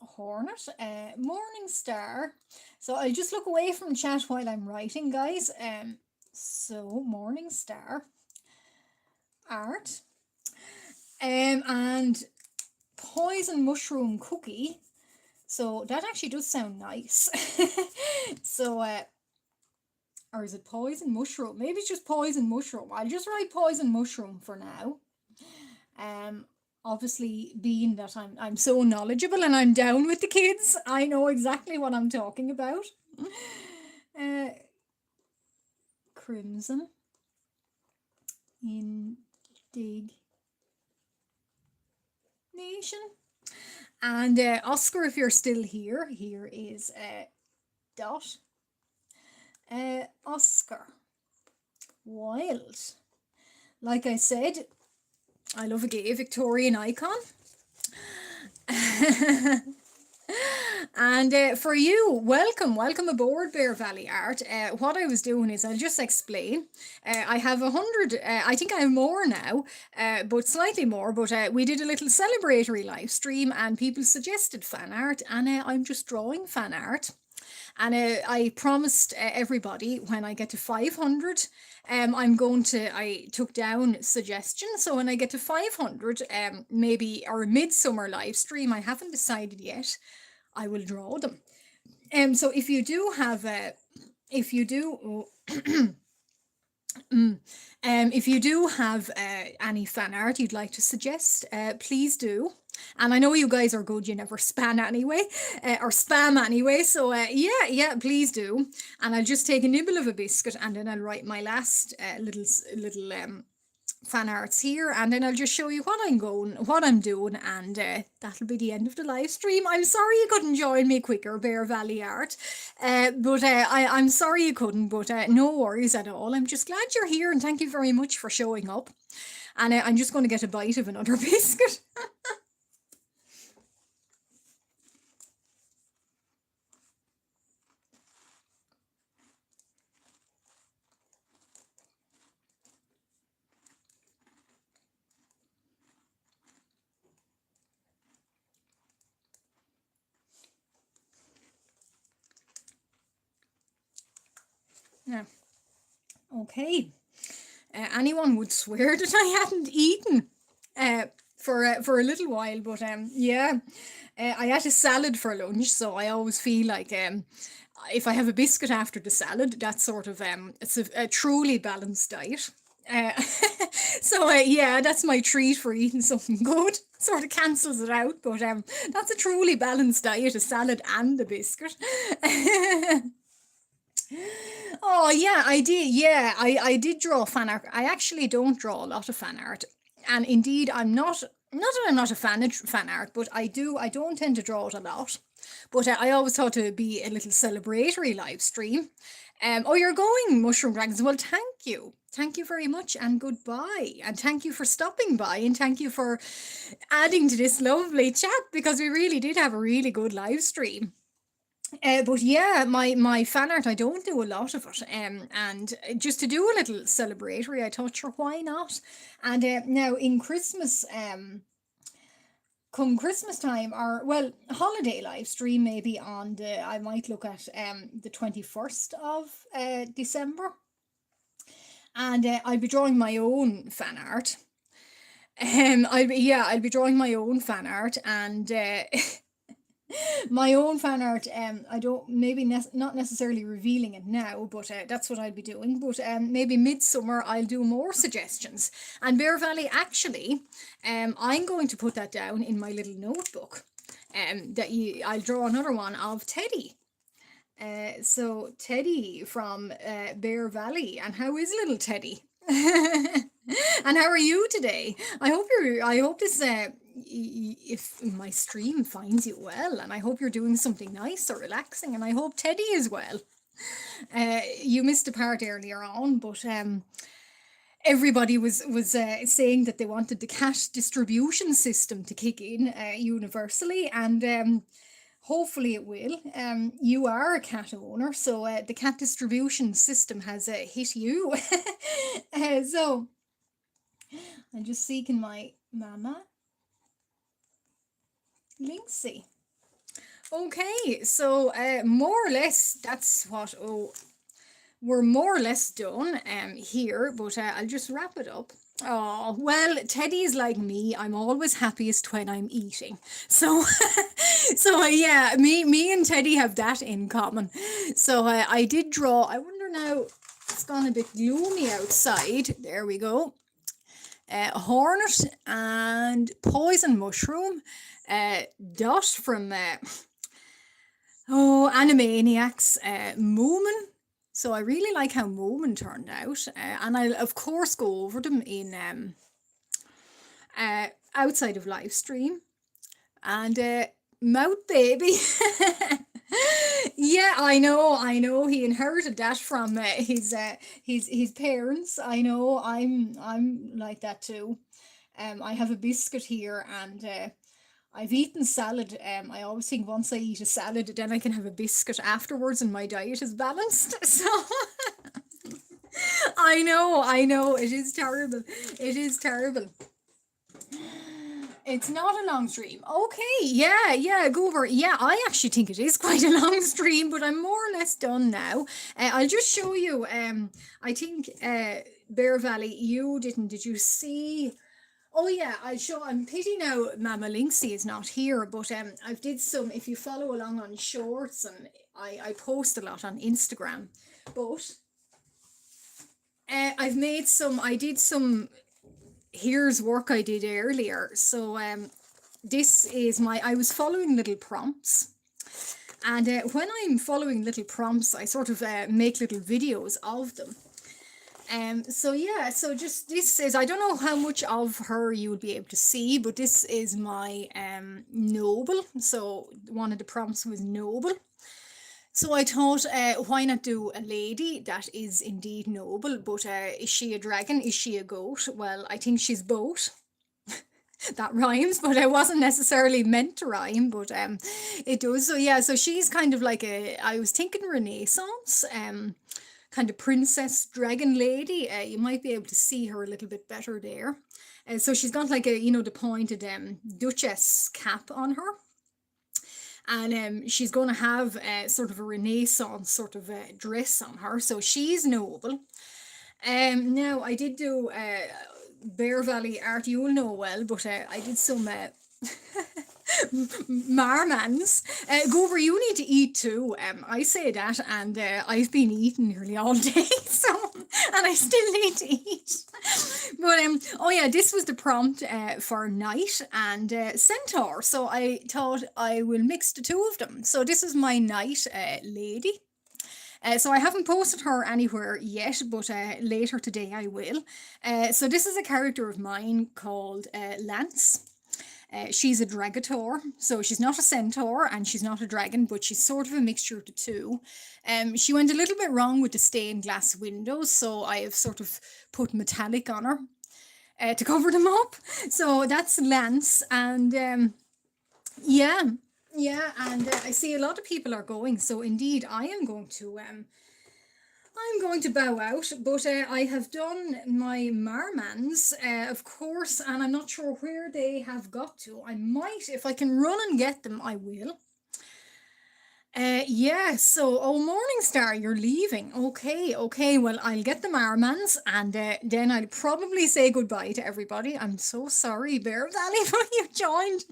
Hornet. Morning Star. So I'll just look away from chat while I'm writing, guys. So Morning Star. Art. And Poison Mushroom Cookie. So that actually does sound nice. So, or is it Poison Mushroom? Maybe it's just Poison Mushroom. I'll just write Poison Mushroom for now. Obviously, being that I'm so knowledgeable and I'm down with the kids, I know exactly what I'm talking about. Crimson. Indignation. And Oscar, if you're still here, here is Dot. Oscar. Wild. Like I said, I love a gay Victorian icon. And for you, welcome aboard, Bear Valley Art. What I was doing is, I'll just explain. I have 100, I think I have more now, but slightly more. But we did a little celebratory live stream, and people suggested fan art, and I'm just drawing fan art. And I promised everybody when I get to 500, I took down suggestions. So when I get to 500, maybe our midsummer live stream, I haven't decided yet, I will draw them. So if you do have if you do have any fan art you'd like to suggest, please do. And I know you guys are good, you never spam anyway, or spam anyway. So yeah, please do. And I'll just take a nibble of a biscuit, and then I'll write my last little fan arts here, and then I'll just show you what I'm doing, and that'll be the end of the live stream. I'm sorry you couldn't join me quicker, Bear Valley Art, but I'm sorry you couldn't, but no worries at all. I'm just glad you're here, and thank you very much for showing up. And I'm just going to get a bite of another biscuit. Yeah. Okay. Anyone would swear that I hadn't eaten for a little while, but yeah, I had a salad for lunch, so I always feel like if I have a biscuit after the salad, that's sort of it's a truly balanced diet. Uh, so yeah, that's my treat for eating something good. Sort of cancels it out, but that's a truly balanced diet: a salad and a biscuit. Oh yeah, I did. Yeah, I did draw fan art. I actually don't draw a lot of fan art, and indeed, not that I'm not a fan of fan art, but I don't tend to draw it a lot. But I always thought it would be a little celebratory live stream. Oh, you're going, Mushroom Dragons. Well, thank you very much, and goodbye, and thank you for stopping by, and thank you for adding to this lovely chat, because we really did have a really good live stream. But yeah, my fan art, I don't do a lot of it. And just to do a little celebratory, I thought, sure, why not? And now in Christmas, come Christmas time, or well, holiday live stream maybe on the, I might look at the 21st of December, and I'll be drawing my own fan art. I'll be drawing my own fan art, and my own fan art. I don't, maybe not necessarily revealing it now, but that's what I'll be doing. But maybe midsummer I'll do more suggestions. And Bear Valley, actually, I'm going to put that down in my little notebook. I'll draw another one of Teddy. So Teddy from Bear Valley, and how is little Teddy? And how are you today? I hope this if my stream finds you well, and I hope you're doing something nice or relaxing, and I hope Teddy is well. You missed a part earlier on, but everybody was saying that they wanted the cash distribution system to kick in universally, and hopefully it will. You are a cat owner, so the cat distribution system has hit you. So I'm just seeking my mama, Linksy. Okay, so more or less that's what. Oh, we're more or less done here, but I'll just wrap it up. Oh, well, Teddy is like me. I'm always happiest when I'm eating. So, yeah, me and Teddy have that in common. So I did draw. I wonder now. It's gone a bit gloomy outside. There we go. Hornet and poison mushroom. Dot from Animaniacs. Moomin. So I really like how Moomin turned out, and I'll of course go over them in outside of live stream. And Mouth Baby. Yeah, I know. He inherited that from his parents. I know. I'm like that too. I have a biscuit here, and I've eaten salad. I always think once I eat a salad, then I can have a biscuit afterwards, and my diet is balanced. So I know. It is terrible. It is terrible. It's not a long stream. Okay, yeah, go over. Yeah, I actually think it is quite a long stream, but I'm more or less done now. I'll just show you. I think Bear Valley, did you see? Oh yeah, I'll show. I'm pity now Mama Linksy is not here, but I've did some. If you follow along on shorts, and I post a lot on Instagram, but I've made some. I did some. Here's work I did earlier. So this is I was following little prompts, and when I'm following little prompts, I sort of make little videos of them. So yeah, so just this is, I don't know how much of her you would be able to see, but this is my noble. So one of the prompts was noble. So I thought, why not do a lady that is indeed noble, but is she a dragon? Is she a goat? Well, I think she's both. That rhymes, but it wasn't necessarily meant to rhyme, but it does. So yeah, so she's kind of like I was thinking Renaissance, kind of princess dragon lady. You might be able to see her a little bit better there. So she's got like the pointed duchess cap on her. And she's going to have sort of a Renaissance sort of dress on her. So she's noble. Now, I did do Bear Valley art, you'll know well, but I did some marmans. Gover, you need to eat too. I say that, and I've been eating nearly all day, so, and I still need to eat. But oh yeah, this was the prompt for knight and centaur. So I thought I will mix the two of them. So this is my knight lady. So I haven't posted her anywhere yet, but later today I will. So this is a character of mine called Lance. She's a dragator, so she's not a centaur and she's not a dragon, but she's sort of a mixture of the two. She went a little bit wrong with the stained glass windows, so I have sort of put metallic on her to cover them up. So that's Lance, and yeah, and I see a lot of people are going, so indeed I am going to I'm going to bow out, but I have done my Marmans, of course, and I'm not sure where they have got to. I might, if I can run and get them, I will. Yeah, so, oh, Morningstar, you're leaving. Okay, okay, well, I'll get the Marmans and then I'll probably say goodbye to everybody. I'm so sorry, Bear Valley, for you joined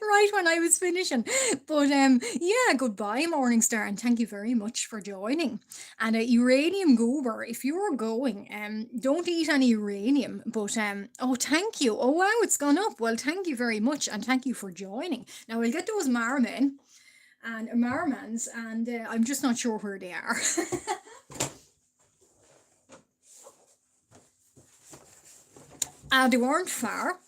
right when I was finishing. But yeah, goodbye, Morningstar, and thank you very much for joining. And Uranium Goober, if you're going, don't eat any uranium, but oh, thank you. Oh, wow, it's gone up. Well, thank you very much, and thank you for joining. Now, I'll get those Marmen and Marmans, and I'm just not sure where they are. They weren't far,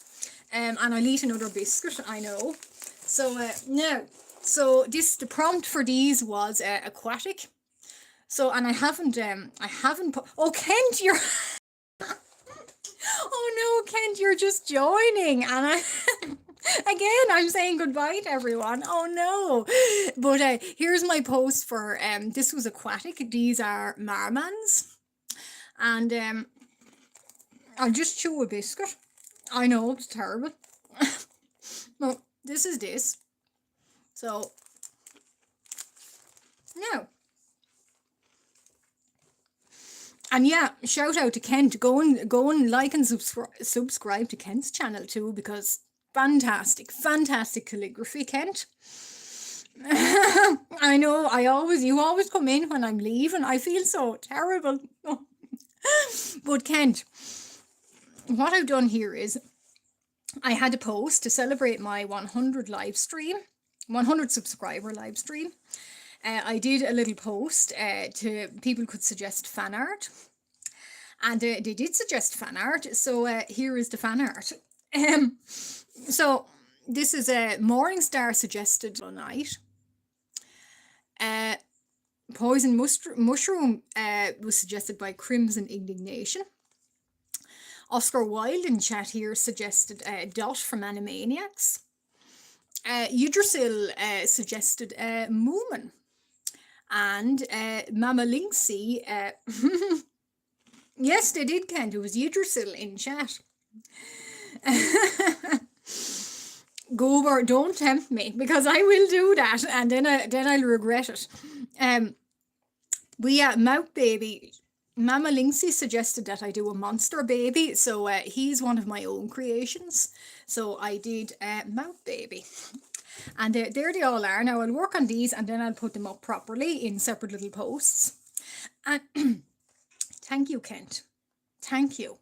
and I'll eat another biscuit, I know. So now, so the prompt for these was aquatic. So, and I haven't put, oh, Kent, you're, oh no, Kent, you're just joining, and I, again, I'm saying goodbye to everyone. Oh no. But here's my post for this was aquatic. These are Marmans. And I'll just chew a biscuit. I know it's terrible. Well, this is this. So now. And yeah, shout out to Kent. Go and like and subscribe to Kent's channel too, because fantastic, fantastic calligraphy, Kent. I know, you always come in when I'm leaving. I feel so terrible. But Kent, what I've done here is I had a post to celebrate my 100 live stream, 100 subscriber live stream. I did a little post to people could suggest fan art, and they did suggest fan art. So here is the fan art. So this is a Morningstar suggested night. Poison mushroom was suggested by Crimson Indignation. Oscar Wilde in chat here suggested Dot from Animaniacs. Yggdrasil suggested Moomin. And Mama Linksy, yes, they did, Kent. It was Yggdrasil in chat. Gober, don't tempt me, because I will do that, and then I'll regret it. But yeah, Mouth Baby, Mama Linksy suggested that I do a monster baby, so he's one of my own creations. So I did Mouth Baby. And there they all are. Now I'll work on these and then I'll put them up properly in separate little posts. And thank you, Kent. Thank you.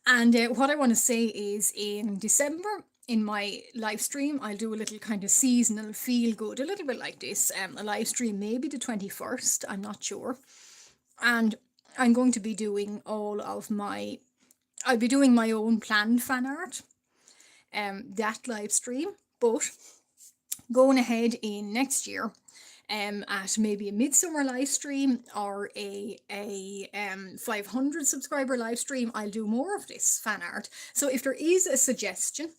And what I want to say is in December, in my live stream, I'll do a little kind of seasonal feel good, a little bit like this. A live stream, maybe the 21st, I'm not sure. And I'm going to be doing I'll be doing my own planned fan art, that live stream, but going ahead in next year, at maybe a midsummer live stream or a 500 subscriber live stream, I'll do more of this fan art. So if there is a suggestion,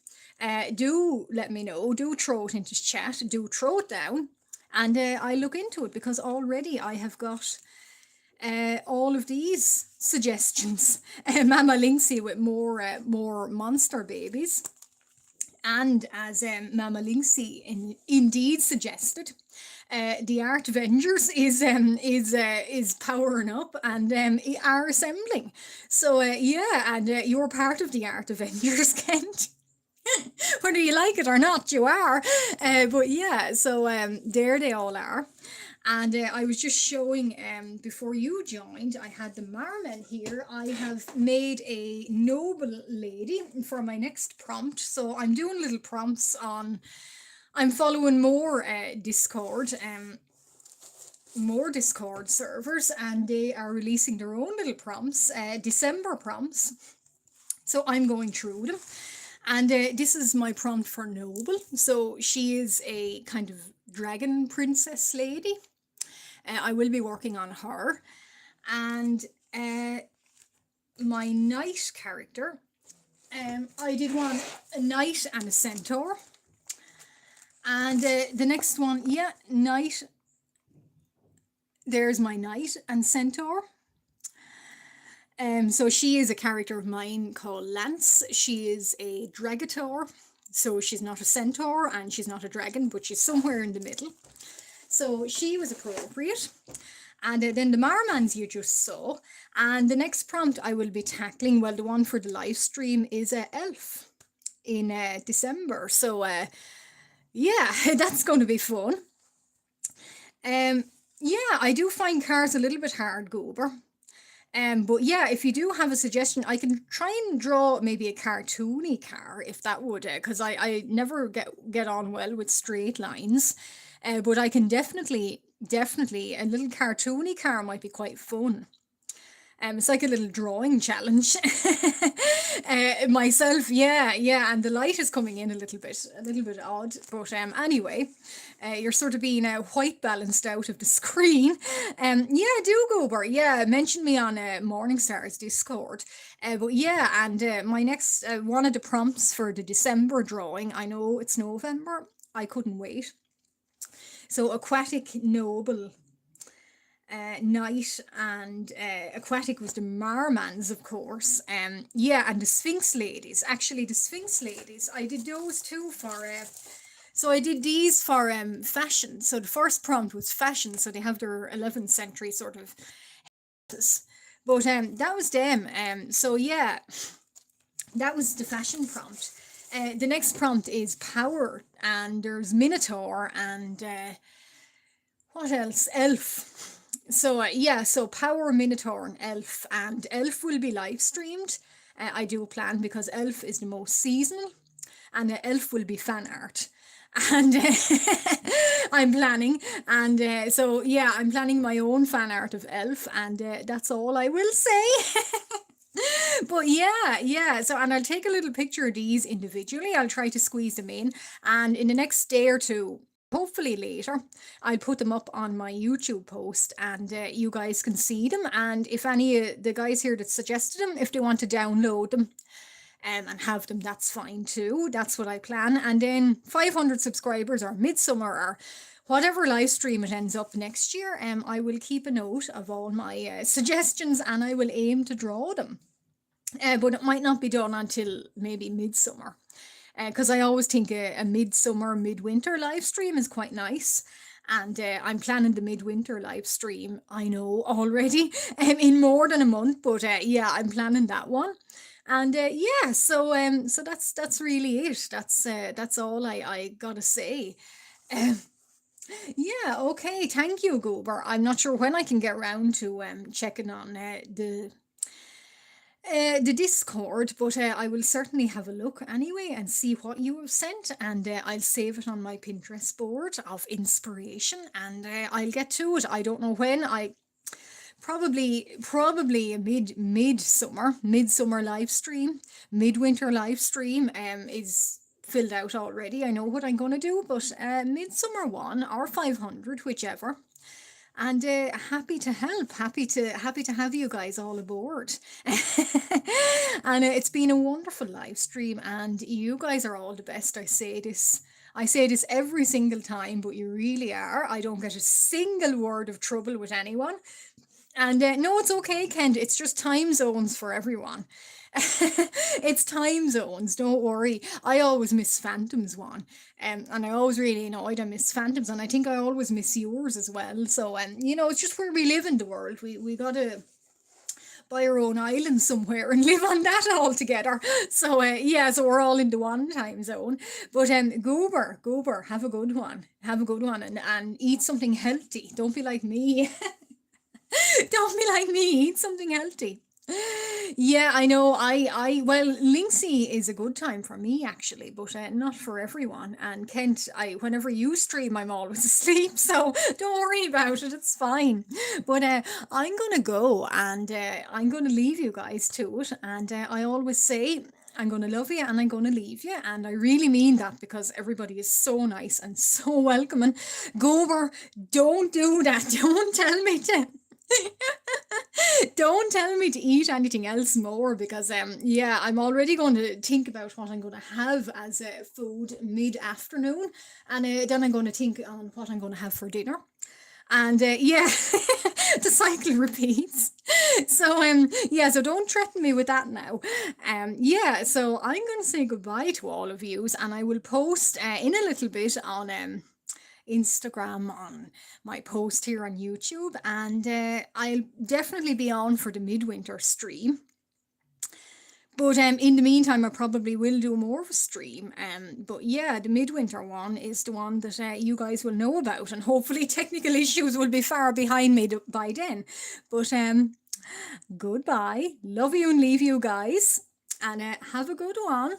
do let me know, do throw it into chat, do throw it down, and I look into it, because already I have got all of these suggestions. Mama Linksy with more monster babies. And as Mama Linksy indeed suggested, the Art Avengers is powering up and are assembling. So yeah, and you're part of the Art Avengers, Kent. Whether you like it or not, you are. But yeah, so there they all are. And I was just showing, before you joined, I had the Marmen here. I have made a noble lady for my next prompt. So I'm doing little prompts on, I'm following more Discord servers, and they are releasing their own little prompts, December prompts. So I'm going through them. And this is my prompt for Noble. So she is a kind of dragon princess lady. I will be working on her. And my knight character, I did one, a knight and a centaur. And the next one, yeah, knight There's my knight and centaur. So she is a character of mine called Lance. She is a Dragator. So she's not a centaur and she's not a dragon, but she's somewhere in the middle. So she was appropriate. And then the Marmans you just saw. And the next prompt I will be tackling, well, the one for the live stream is Elf in December. So yeah, that's going to be fun. Yeah, I do find cars a little bit hard, Goober. But yeah, if you do have a suggestion, I can try and draw maybe a cartoony car if that would, because I never get on well with straight lines. But I can definitely a little cartoony car might be quite fun. It's like a little drawing challenge. Myself, yeah, and the light is coming in a little bit odd, but anyway, you're sort of being white balanced out of the screen. Yeah, do Goober, yeah, mention me on Morningstar's Discord. But yeah, and my next one of the prompts for the December drawing, I know it's November, I couldn't wait. So aquatic noble knight and aquatic was the Marmans, of course. Yeah, and the Sphinx ladies. Actually, the Sphinx ladies, I did those too for. So I did these for fashion. So the first prompt was fashion. So they have their 11th century sort of. But that was them. So yeah, that was the fashion prompt. The next prompt is power, and there's Minotaur and what else? Elf. So yeah, so Power, Minotaur and Elf will be live streamed. I do plan because Elf is the most seasonal, and Elf will be fan art. And I'm planning, and so yeah, I'm planning my own fan art of Elf, and that's all I will say. But yeah, so and I'll take a little picture of these individually. I'll try to squeeze them in, and in the next day or two, hopefully later, I'll put them up on my YouTube post, and you guys can see them. And if any of the guys here that suggested them, if they want to download them and have them, that's fine too. That's what I plan. And then 500 subscribers or midsummer or whatever live stream it ends up next year, I will keep a note of all my suggestions and I will aim to draw them. But it might not be done until maybe midsummer, because I always think a midsummer, midwinter live stream is quite nice. And I'm planning the midwinter live stream, I know already, in more than a month. But yeah, I'm planning that one. And yeah, so that's really it. That's all I gotta say. Um, yeah, okay, thank you, Goober. I'm not sure when I can get round to checking on the Discord, but I will certainly have a look anyway and see what you have sent, and I'll save it on my Pinterest board of inspiration, and I'll get to it. I don't know when. I probably a midsummer live stream, midwinter live stream is filled out already. I know what I'm going to do, but midsummer one or 500, whichever. And happy to help, happy to have you guys all aboard. And it's been a wonderful live stream, and you guys are all the best. I say this every single time, but you really are. I don't get a single word of trouble with anyone. And no, it's okay, Kent. It's just time zones for everyone. It's time zones, don't worry. I always miss Phantoms one. And I always really annoyed I miss Phantoms, and I think I always miss yours as well. So it's just where we live in the world. We gotta buy our own island somewhere and live on that all together. So yeah, so we're all in the one time zone. But Goober, have a good one. Have a good one, and eat something healthy. Don't be like me. Don't be like me. Eat something healthy. Yeah, I know. Well, Linksy is a good time for me actually, but not for everyone. And Kent, whenever you stream, I'm always asleep, so don't worry about it. It's fine. But I'm gonna go, and I'm gonna leave you guys to it. And I always say, I'm going to love you and I'm going to leave you. And I really mean that, because everybody is so nice and so welcoming. Gober, don't do that. Don't tell me to. Don't tell me to eat anything else more, because yeah, I'm already going to think about what I'm going to have as food mid-afternoon, and then I'm going to think on what I'm going to have for dinner. And yeah, the cycle repeats. So yeah, so don't threaten me with that now. Yeah, so I'm going to say goodbye to all of yous, and I will post in a little bit on Instagram, on my post here on YouTube, and I'll definitely be on for the midwinter stream. But in the meantime, I probably will do more of a stream. But yeah, the midwinter one is the one that you guys will know about, and hopefully technical issues will be far behind me by then. But goodbye, love you and leave you guys, and have a good one.